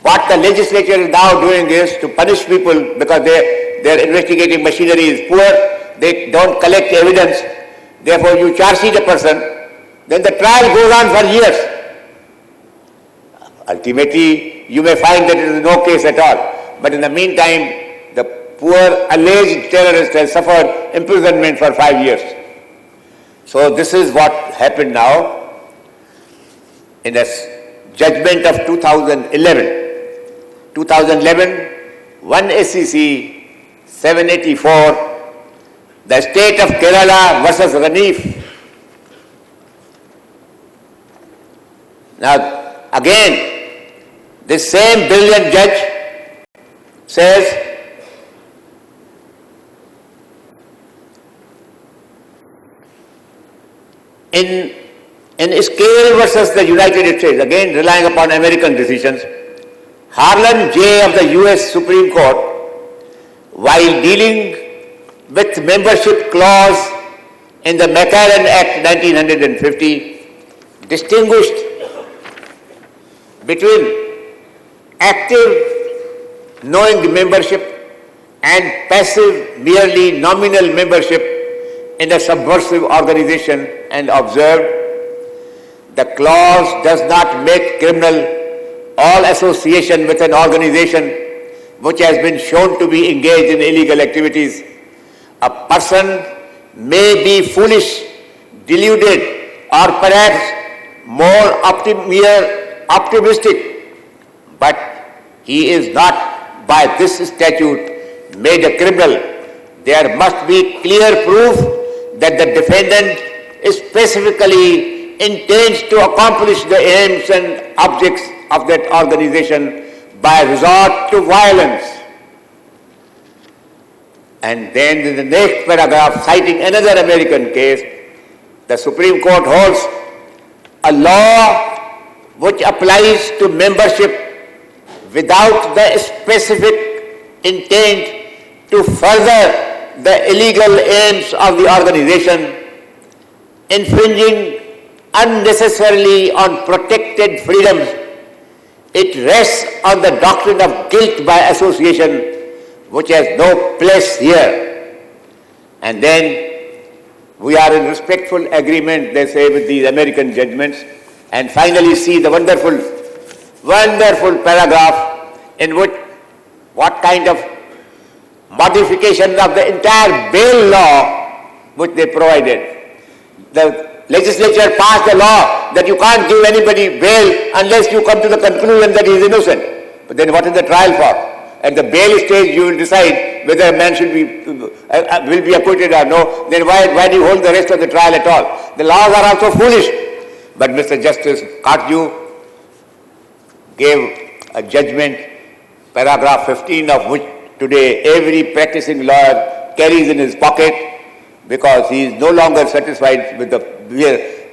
[SPEAKER 4] What the legislature is now doing is to punish people because their investigating machinery is poor, they don't collect evidence, therefore you charge sheet a person, then the trial goes on for years. Ultimately, you may find that it is no case at all. But in the meantime, the poor alleged terrorist has suffered imprisonment for 5 years. So this is what happened now in a judgment of 2011. 2011, 1 SCC 784, the state of Kerala versus Ranif. Now, again, this same brilliant judge says, in Scale versus the United States, again relying upon American decisions, Harlan J. of the US Supreme Court, while dealing with membership clause in the McCarran Act 1950, distinguished between active knowing membership and passive merely nominal membership in a subversive organization and observed, the clause does not make criminal all association with an organization which has been shown to be engaged in illegal activities. A person may be foolish, deluded, or perhaps more optimistic, but he is not by this statute made a criminal. There must be clear proof that the defendant specifically intends to accomplish the aims and objects of that organization by resort to violence. And then in the next paragraph, citing another American case, the Supreme Court holds a law which applies to membership without the specific intent to further the illegal aims of the organization, infringing unnecessarily on protected freedoms, It rests on the doctrine of guilt by association, which has no place here. And then we are in respectful agreement, they say, with these American judgments. And finally see the wonderful paragraph in which what kind of modification of the entire bail law which they provided. The legislature passed a law that you can't give anybody bail unless you come to the conclusion that he is innocent. But then what is the trial for? At the bail stage you will decide whether a man should will be acquitted or no. Then why do you hold the rest of the trial at all? The laws are also foolish. But Mr. Justice Katju gave a judgment, paragraph 15 of which today every practicing lawyer carries in his pocket, because he is no longer satisfied with the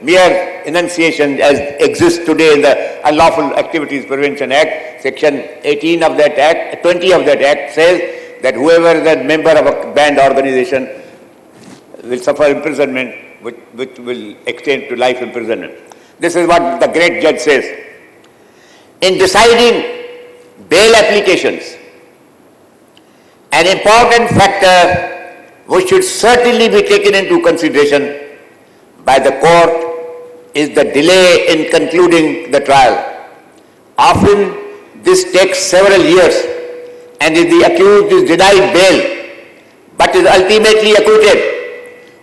[SPEAKER 4] mere enunciation as exists today in the Unlawful Activities Prevention Act. Section 18 of that Act, 20 of that Act says that whoever is a member of a banned organization will suffer imprisonment which will extend to life imprisonment. This is what the great judge says. In deciding bail applications, an important factor which should certainly be taken into consideration by the court is the delay in concluding the trial. Often this takes several years, and if the accused is denied bail but is ultimately acquitted,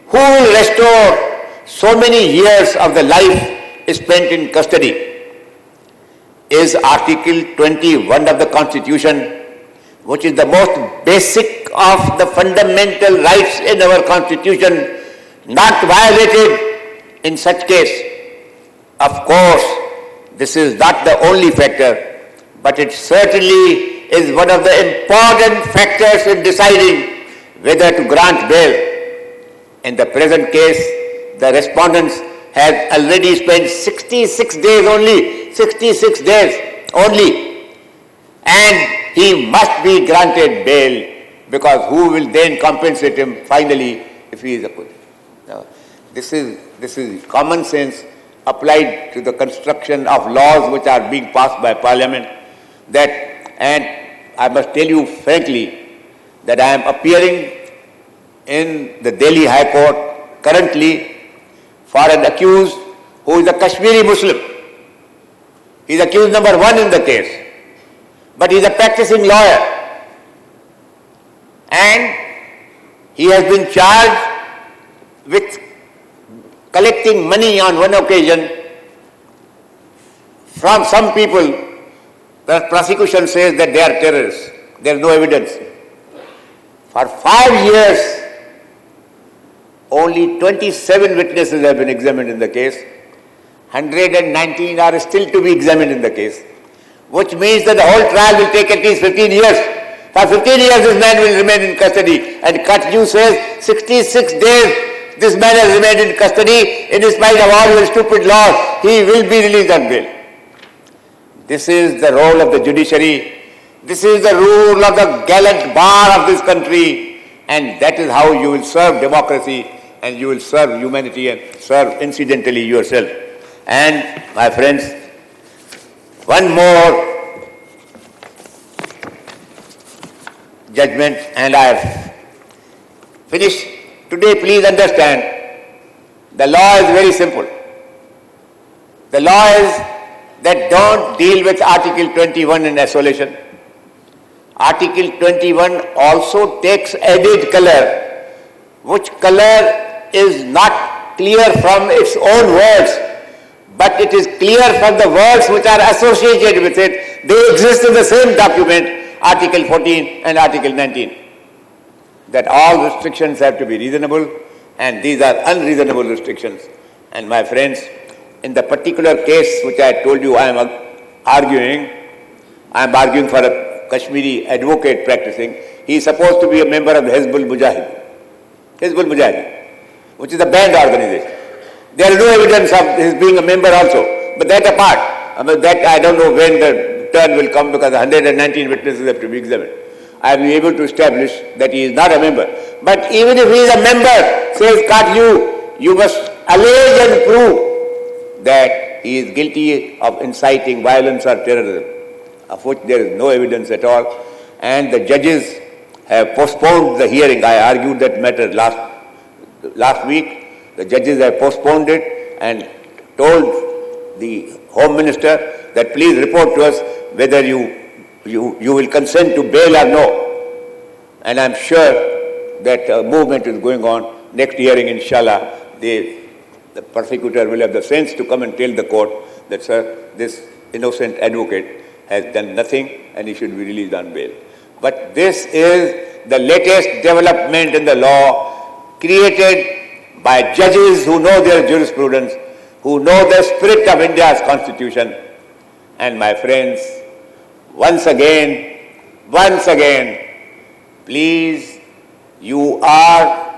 [SPEAKER 4] who will restore so many years of the life spent in custody? Is Article 21 of the Constitution, which is the most basic of the fundamental rights in our Constitution, not violated in such case? Of course, this is not the only factor, but it certainly is one of the important factors in deciding whether to grant bail. In the present case, the respondents has already spent 66 days only, and he must be granted bail, because who will then compensate him finally if he is acquitted? Now, this is common sense applied to the construction of laws which are being passed by Parliament. And I must tell you frankly that I am appearing in the Delhi High Court currently for an accused who is a Kashmiri Muslim. He is accused number 1 in the case, but he is a practicing lawyer, and he has been charged with collecting money on one occasion from some people. The prosecution says that they are terrorists. There is no evidence. For 5 years, only 27 witnesses have been examined in the case. 119 are still to be examined in the case, which means that the whole trial will take at least 15 years. For 15 years this man will remain in custody, and Katju says 66 days this man has remained in custody in spite of all your stupid laws. He will be released on bail. This is the role of the judiciary. This is the rule of the gallant bar of this country, and that is how you will serve democracy, and you will serve humanity, and serve incidentally yourself. And my friends, one more judgment and I have finished. Today, please understand, the law is very simple. The law is that don't deal with Article 21 in isolation. Article 21 also takes added color, which color is not clear from its own words, but it is clear from the words which are associated with it. They exist in the same document, Article 14 and Article 19. That all restrictions have to be reasonable, and these are unreasonable restrictions. And my friends, in the particular case which I told you I am arguing for a Kashmiri advocate practicing. He is supposed to be a member of the Hizbul Mujahideen, which is a banned organization. There is no evidence of his being a member also, but that apart, that I don't know when the turn will come, because 119 witnesses have to be examined. I will be able to establish that he is not a member. But even if he is a member, says Katju, you must allege and prove that he is guilty of inciting violence or terrorism. of which there is no evidence at all, and the judges have postponed the hearing. I argued that matter last week. The judges have postponed it and told the Home Minister that please report to us whether you will consent to bail or no. And I'm sure that movement is going on. Next hearing, inshallah, the prosecutor will have the sense to come and tell the court that, sir, this innocent advocate has done nothing and he should be released on bail. But this is the latest development in the law created by judges who know their jurisprudence, who know the spirit of India's constitution. And my friends, once again, please, you are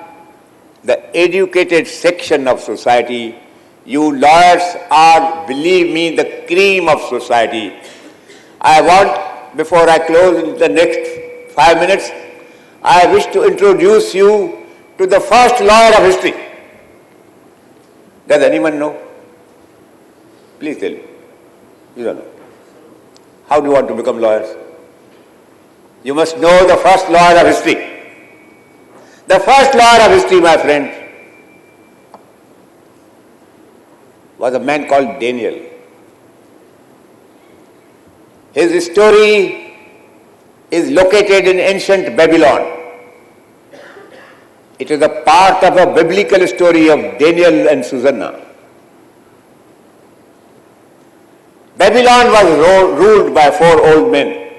[SPEAKER 4] the educated section of society. You lawyers are, believe me, the cream of society. I want, before I close in the next 5 minutes, I wish to introduce you to the first lawyer of history. Does anyone know? Please tell me. You don't know. How do you want to become lawyers? You must know the first lawyer of history. The first lawyer of history, my friend, was a man called Daniel. His story is located in ancient Babylon. It is a part of a biblical story of Daniel and Susanna. Babylon was ruled by 4 old men,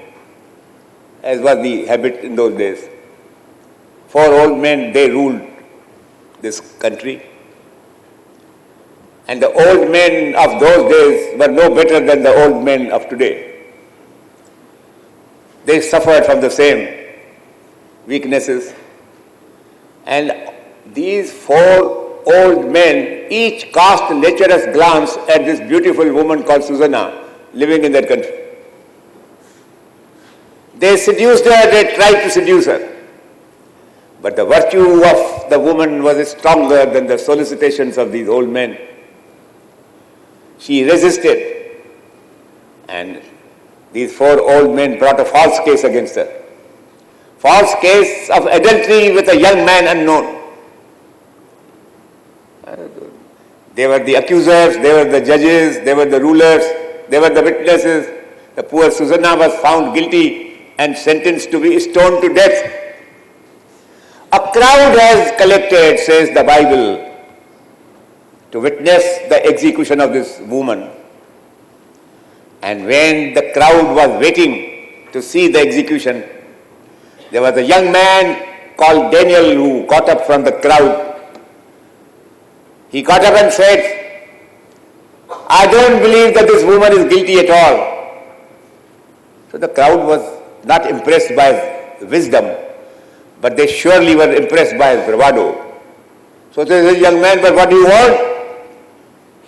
[SPEAKER 4] as was the habit in those days. 4 old men, they ruled this country. And the old men of those days were no better than the old men of today. They suffered from the same weaknesses. And these 4 old men each cast a lecherous glance at this beautiful woman called Susanna living in that country. They seduced her, they tried to seduce her. But the virtue of the woman was stronger than the solicitations of these old men. She resisted, and these 4 old men brought a false case against her. False case of adultery with a young man unknown. They were the accusers, they were the judges, they were the rulers, they were the witnesses. The poor Susanna was found guilty and sentenced to be stoned to death. A crowd has collected, says the Bible, to witness the execution of this woman. And when the crowd was waiting to see the execution, there was a young man called Daniel who got up from the crowd. He got up and said, I don't believe that this woman is guilty at all. So the crowd was not impressed by his wisdom, but they surely were impressed by his bravado. So there is a young man, but what do you want?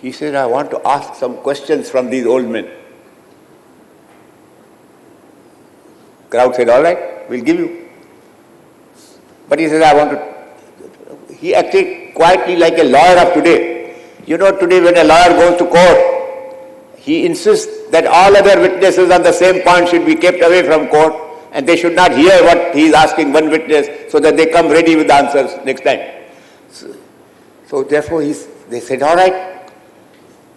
[SPEAKER 4] He said, I want to ask some questions from these old men. Crowd said, all right, we'll give you. But he said, I want to. He acted quietly like a lawyer of today. You know, today when a lawyer goes to court, he insists that all other witnesses on the same point should be kept away from court and they should not hear what he is asking one witness so that they come ready with the answers next time. So therefore they said, all right.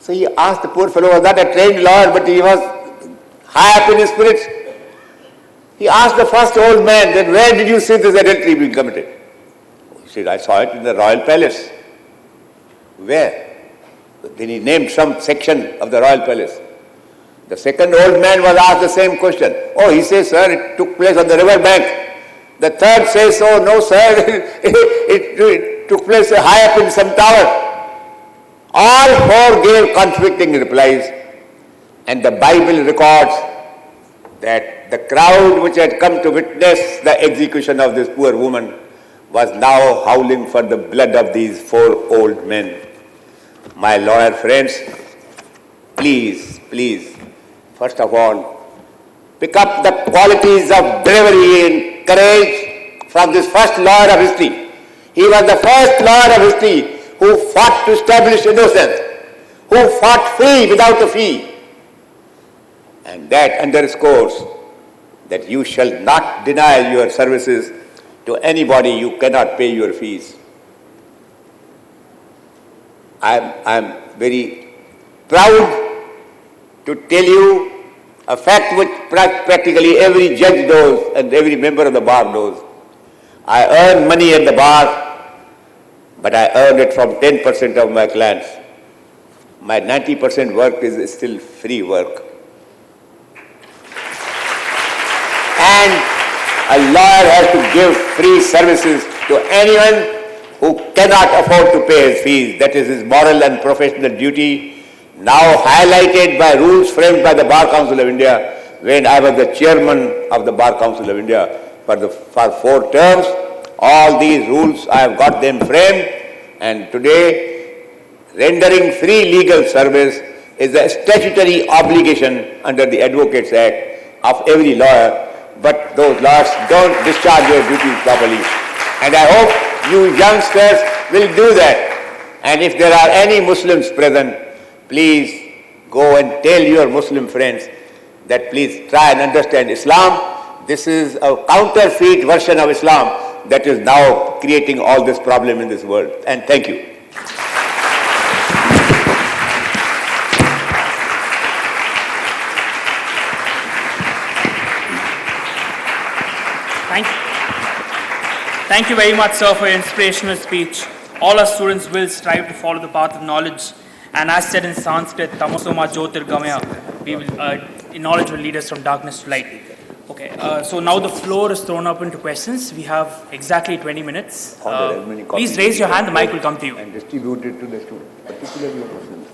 [SPEAKER 4] So he asked the poor fellow, was not a trained lawyer, but he was high up in his spirits. He asked the first old man, then where did you see this adultery being committed? He said, I saw it in the royal palace. Where? Then he named some section of the royal palace. The second old man was asked the same question. Oh, he says, sir, it took place on the river bank. The third says, oh, no, sir, it took place high up in some tower. All 4 gave conflicting replies, and the Bible records that the crowd which had come to witness the execution of this poor woman was now howling for the blood of these 4 old men. My lawyer friends, please, first of all, pick up the qualities of bravery and courage from this first lawyer of history. He was the first lawyer of history who fought to establish innocence, who fought free without a fee. And that underscores that you shall not deny your services to anybody you cannot pay your fees. I'm very proud to tell you a fact which practically every judge knows and every member of the bar knows. I earn money at the bar, but I earn it from 10% of my clients. My 90% work is still free work. And a lawyer has to give free services to anyone who cannot afford to pay his fees. That is his moral and professional duty, now highlighted by rules framed by the Bar Council of India when I was the chairman of the Bar Council of India for 4 terms. All these rules, I have got them framed, and today rendering free legal service is a statutory obligation under the Advocates Act of every lawyer, but those lawyers don't discharge their duties properly. And I hope you youngsters will do that. And if there are any Muslims present, please go and tell your Muslim friends that please try and understand Islam. This is a counterfeit version of Islam that is now creating all this problem in this world. And thank you.
[SPEAKER 1] Thank you very much, sir, for your inspirational speech. All our students will strive to follow the path of knowledge. And as said in Sanskrit, Tamasoma Jyotirgamaya, knowledge will lead us from darkness to light. Okay, so now the floor is thrown up into questions. We have exactly 20 minutes. Please raise your hand, the mic will come to you.
[SPEAKER 4] And distribute it to the students, particularly your Muslims.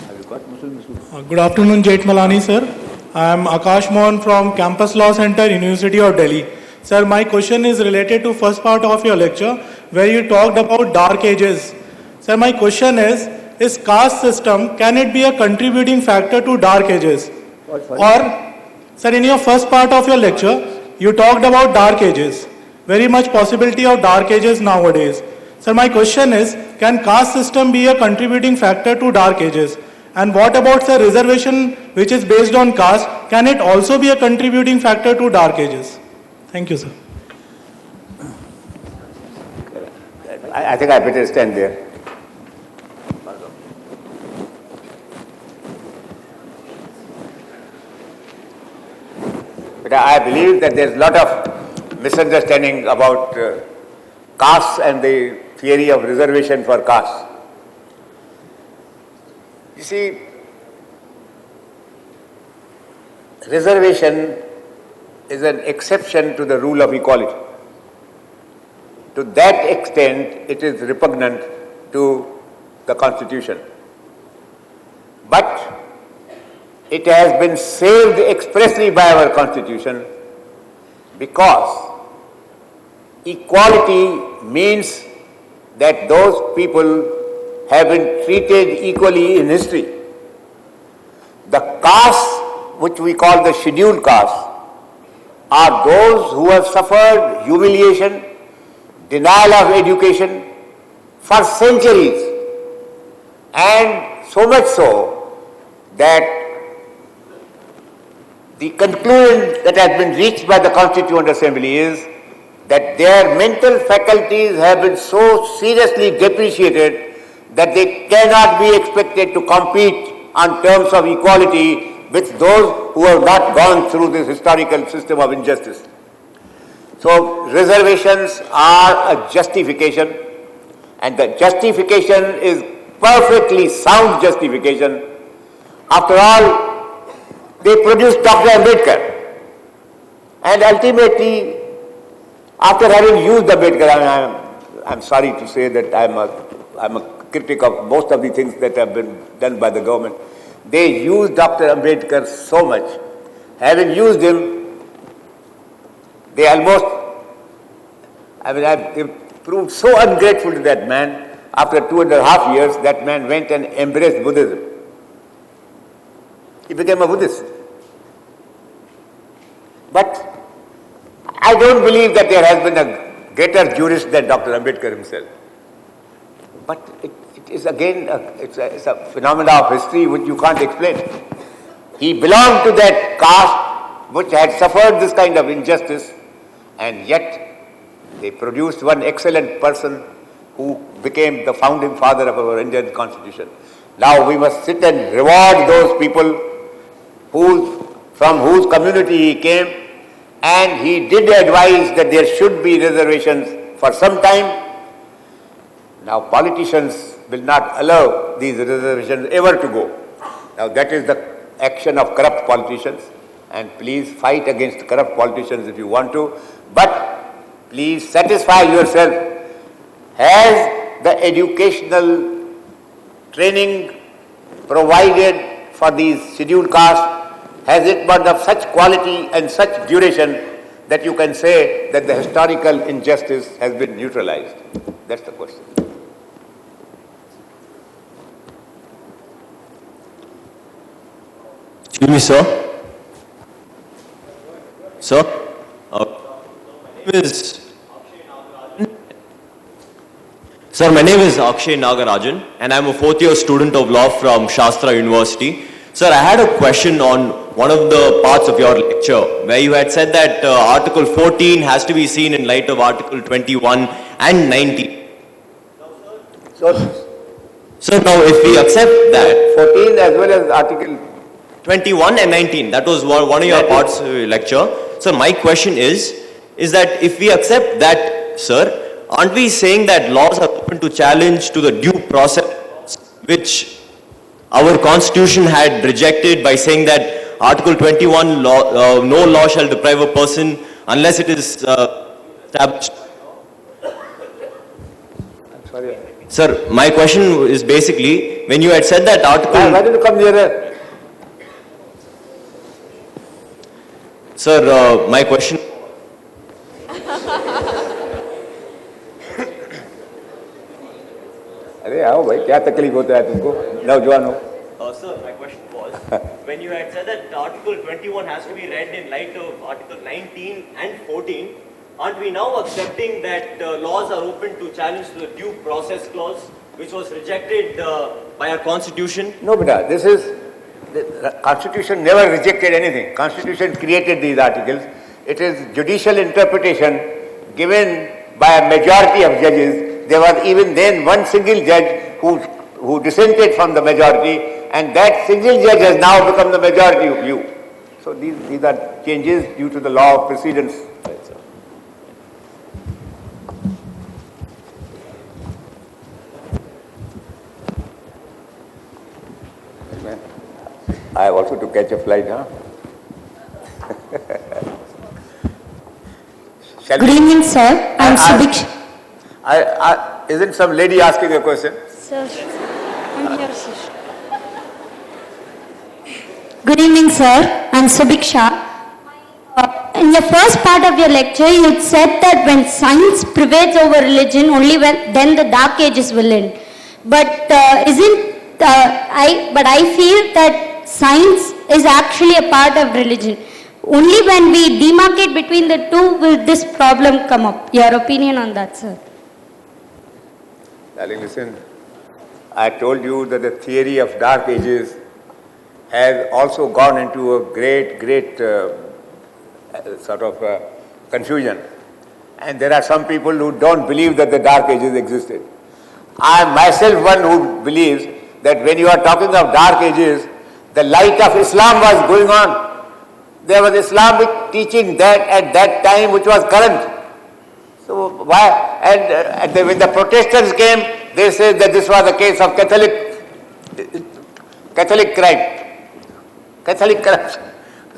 [SPEAKER 4] Have you got Muslim students?
[SPEAKER 6] Good afternoon, Jethmalani, sir. I am Akash Mohan from Campus Law Center, University of Delhi. Sir, my question is related to first part of your lecture where you talked about dark ages. Sir, my question is caste system, can it be a contributing factor to dark ages? Or, sir, in your first part of your lecture, you talked about dark ages. Very much possibility of dark ages nowadays. Sir, my question is, can caste system be a contributing factor to dark ages? And what about, sir, reservation which is based on caste, can it also be a contributing factor to dark ages? Thank you, sir.
[SPEAKER 4] I think I better stand there. But I believe that there is a lot of misunderstanding about caste and the theory of reservation for caste. You see, reservation is an exception to the rule of equality. To that extent, it is repugnant to the Constitution. But it has been saved expressly by our Constitution because equality means that those people have been treated equally in history. The castes, which we call the scheduled castes, are those who have suffered humiliation, denial of education for centuries, and so much so that the conclusion that has been reached by the Constituent Assembly is that their mental faculties have been so seriously depreciated that they cannot be expected to compete on terms of equality with those who have not gone through this historical system of injustice. So reservations are a justification, and the justification is perfectly sound justification. After all, they produced Dr. Ambedkar, and ultimately, after having used Ambedkar, I'm sorry to say that I'm a critic of most of the things that have been done by the government. They used Dr. Ambedkar so much. Having used him, they almost, they proved so ungrateful to that man. After 2.5 years, that man went and embraced Buddhism. He became a Buddhist. But I don't believe that there has been a greater jurist than Dr. Ambedkar himself. But it it is again, it's a phenomena of history which you can't explain. He belonged to that caste which had suffered this kind of injustice, and yet they produced one excellent person who became the founding father of our Indian Constitution. Now we must sit and reward those people from whose community he came, and he did advise that there should be reservations for some time. Now politicians will not allow these reservations ever to go. Now that is the action of corrupt politicians, and please fight against corrupt politicians if you want to, but please satisfy yourself. Has the educational training provided for these scheduled castes, has it been of such quality and such duration that you can say that the historical injustice has been neutralized? That's the question.
[SPEAKER 7] Excuse me, sir. Sir, my name is Akshay Nagarajan, and I'm a fourth-year student of law from Shastra University. Sir, I had a question on one of the parts of your lecture where you had said that Article 14 has to be seen in light of Article 21 and 19. So now if we accept that
[SPEAKER 4] 14 as well as Article
[SPEAKER 7] 21 and 19, that was one of your parts of the lecture. So my question is that if we accept that, sir, aren't we saying that laws are open to challenge to the due process which our Constitution had rejected by saying that Article 21, no law shall deprive a person unless it is established?
[SPEAKER 4] I'm sorry.
[SPEAKER 7] Sir, my question is basically, when you had said that Article...
[SPEAKER 4] Why did you come nearer?
[SPEAKER 7] Sir, my question...
[SPEAKER 4] अरे आओ भाई, क्या तकलीफ होता है तुमको? नौजवान हो.
[SPEAKER 7] Sir, my question was, when you had said that Article 21 has to be read in light of Article 19 and 14, aren't we now accepting that laws are open to challenge to the due process clause, which was rejected by our Constitution?
[SPEAKER 4] No, beta, the Constitution never rejected anything. Constitution created these articles. It is judicial interpretation given by a majority of judges. There was even then one single judge who dissented from the majority, and that single judge has now become the majority of view. So these are changes due to the law of precedence. I have also to catch a flight, huh?
[SPEAKER 8] Good evening, sir. I'm Subik.
[SPEAKER 4] Isn't some lady asking a question?
[SPEAKER 8] Sir, I'm here, sir. Good evening, sir. I'm Subiksha. In the first part of your lecture, you said that when science prevails over religion, then the dark ages will end. But I feel that science is actually a part of religion. Only when we demarcate between the two will this problem come up. Your opinion on that, sir?
[SPEAKER 4] Darling, listen. I told you that the theory of dark ages has also gone into a great sort of confusion. And there are some people who don't believe that the dark ages existed. I am myself one who believes that when you are talking of dark ages, the light of Islam was going on. There was Islamic teaching that at that time which was current. So why? And when the protesters came, they said that this was a case of Catholic crime, Catholic corruption.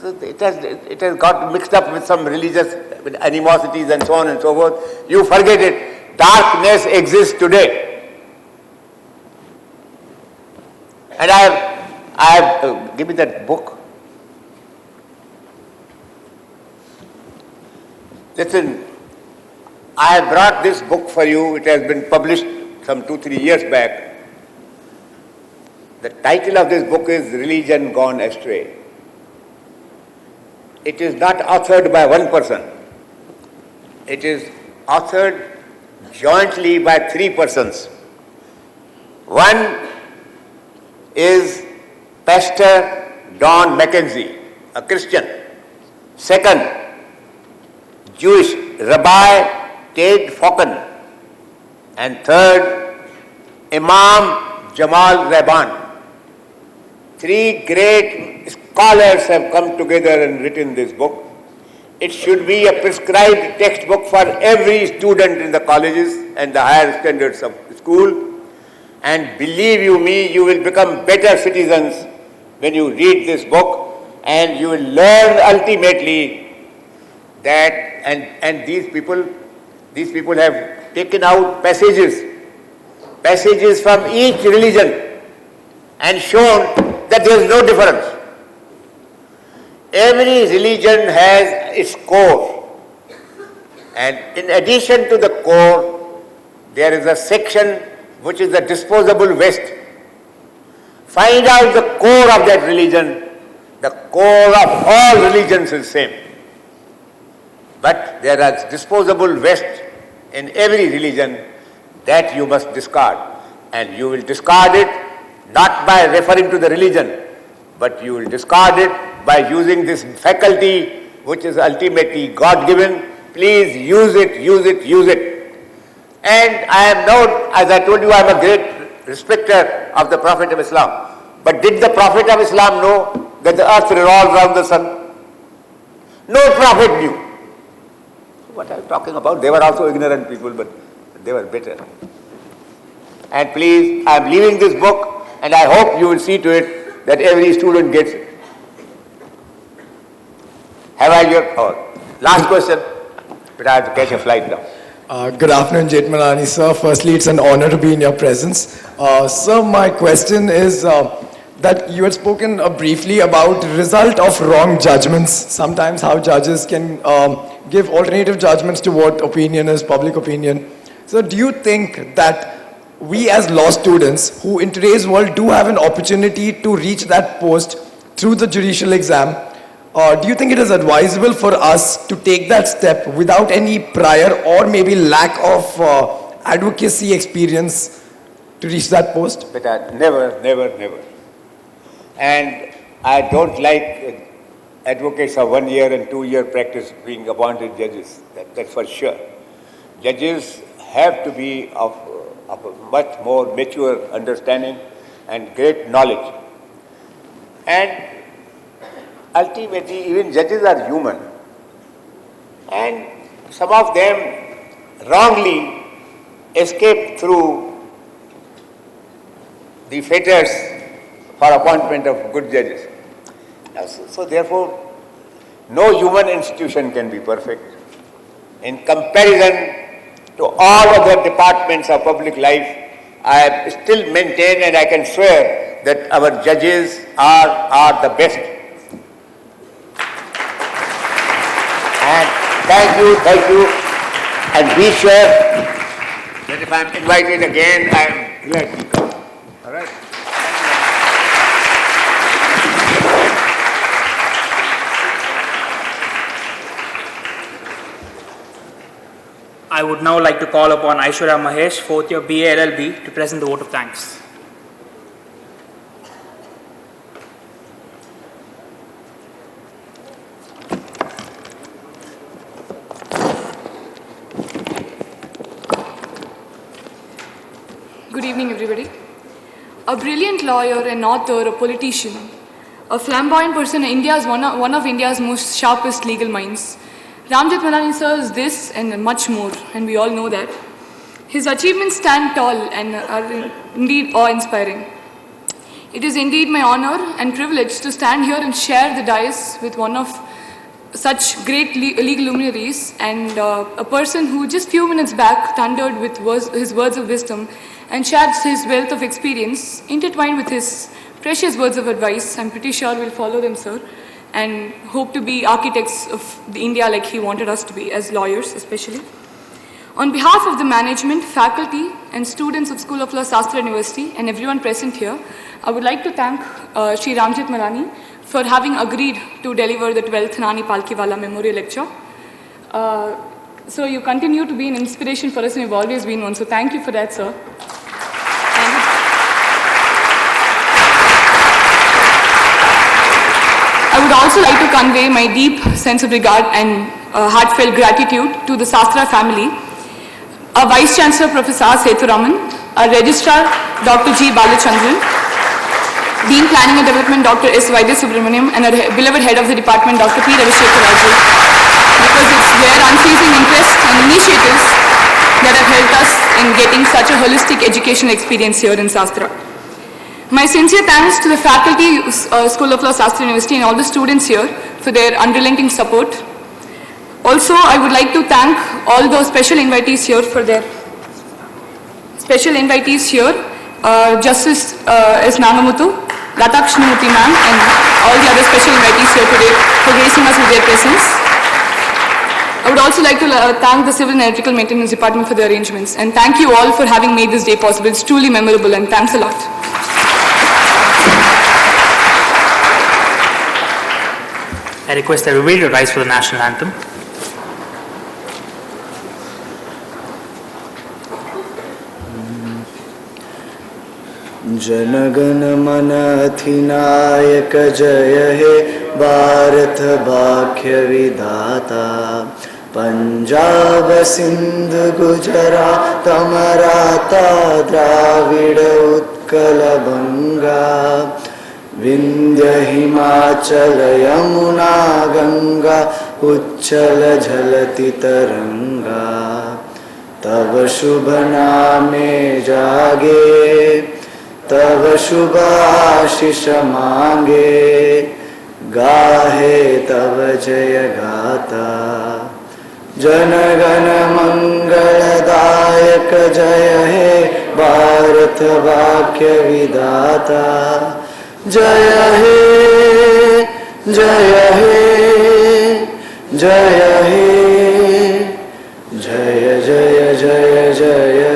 [SPEAKER 4] So it has got mixed up with some religious animosities and so on and so forth. You forget it. Darkness exists today. And I have give me that book. Listen, I have brought this book for you. It has been published some 2-3 years back. The title of this book is Religion Gone Astray. It is not authored by one person. It is authored jointly by 3 persons. One is Pastor Don Mackenzie, a Christian. Second, Jewish Rabbi Ted Fokken. And third, Imam Jamal Rabban. Three great scholars have come together and written this book. It should be a prescribed textbook for every student in the colleges and the higher standards of school. And believe you me, you will become better citizens when you read this book, and you will learn ultimately that, and these people have taken out passages from each religion and shown that there is no difference. Every religion has its core, and in addition to the core, there is a section which is the disposable waste. Find out the core of that religion. The core of all religions is same. But there is disposable waste in every religion that you must discard. And you will discard it not by referring to the religion, but you will discard it by using this faculty which is ultimately God-given. Please use it, use it, use it. And I am known, as I told you, I am a great respecter of the Prophet of Islam. But did the Prophet of Islam know that the earth revolves around the sun? No prophet knew. What I am talking about, they were also ignorant people, but they were better. And please, I am leaving this book, and I hope you will see to it that every student gets it. Have I your last question? But I have to catch a flight now.
[SPEAKER 2] Good afternoon, Jethmalani, sir. Firstly, it's an honor to be in your presence. Sir, my question is that you had spoken briefly about result of wrong judgments, sometimes how judges can give alternative judgments to what opinion is public opinion. So do you think that we as law students who in today's world do have an opportunity to reach that post through the judicial exam, do you think it is advisable for us to take that step without any prior or maybe lack of advocacy experience to reach that post?
[SPEAKER 4] But never, never, never. And I don't like advocates of 1 year and 2 year practice being appointed judges, that's for sure. Judges have to be of a much more mature understanding and great knowledge. And ultimately, even judges are human. And some of them wrongly escape through the fetters for appointment of good judges. So therefore, no human institution can be perfect. In comparison to all other departments of public life, I still maintain and I can swear that our judges are the best. And thank you, and be sure that if I am invited again, I am glad to come. All right?
[SPEAKER 1] I would now like to call upon Aishwarya Mahesh, 4th year BA LLB, to present the vote of thanks.
[SPEAKER 9] Good evening, everybody. A brilliant lawyer, an author, a politician, a flamboyant person, India is one of India's most sharpest legal minds. Jethmalani sir is this and much more, and we all know that. His achievements stand tall and are indeed awe-inspiring. It is indeed my honor and privilege to stand here and share the dais with one of such great legal luminaries and a person who just few minutes back thundered with his words of wisdom and shared his wealth of experience intertwined with his precious words of advice. I'm pretty sure we'll follow them, sir, and hope to be architects of the India like he wanted us to be, as lawyers especially. On behalf of the management, faculty and students of School of Law, Sastra University and everyone present here, I would like to thank Shri Jethmalani for having agreed to deliver the 12th Nani Palkhivala Memorial Lecture. So you continue to be an inspiration for us and you've always been one, so thank you for that, sir. I would also like to convey my deep sense of regard and heartfelt gratitude to the Sastra family, our Vice Chancellor Professor R. Sethuraman, our Registrar Dr. G. Balachandran, Dean Planning and Development Dr. S. Vaidya Subramaniam, and our beloved Head of the Department Dr. P. Ravishekhar Raju, because it's their unceasing interest and initiatives that have helped us in getting such a holistic educational experience here in Sastra. My sincere thanks to the faculty, School of Law, Sastra University, and all the students here for their unrelenting support. Also, I would like to thank all the special invitees here for their Justice S. Nangamuthu, Lata Krishnamurthy ma'am, and all the other special invitees here today for gracing us with their presence. I would also like to thank the Civil and Electrical Maintenance Department for the arrangements, and thank you all for having made this day possible. It's truly memorable, and thanks a lot.
[SPEAKER 1] I request everybody to rise for the national anthem.
[SPEAKER 10] जनगण मन अधिनायक जय हे भारत भाग्य विधाता पंजाब सिंध गुजरात मराठा द्राविड़ उत्कल बंगा विंध्य हिमाचल यमुना गंगा उच्चल झलति तरंगा तव शुभ नामे जागे तव शुभ आशीष मांगे गाहे तव जय गाथा जन गण मंगलदायक जय हे भारत भाग्य विधाता जय हे जय हे जय हे जय जय जय जय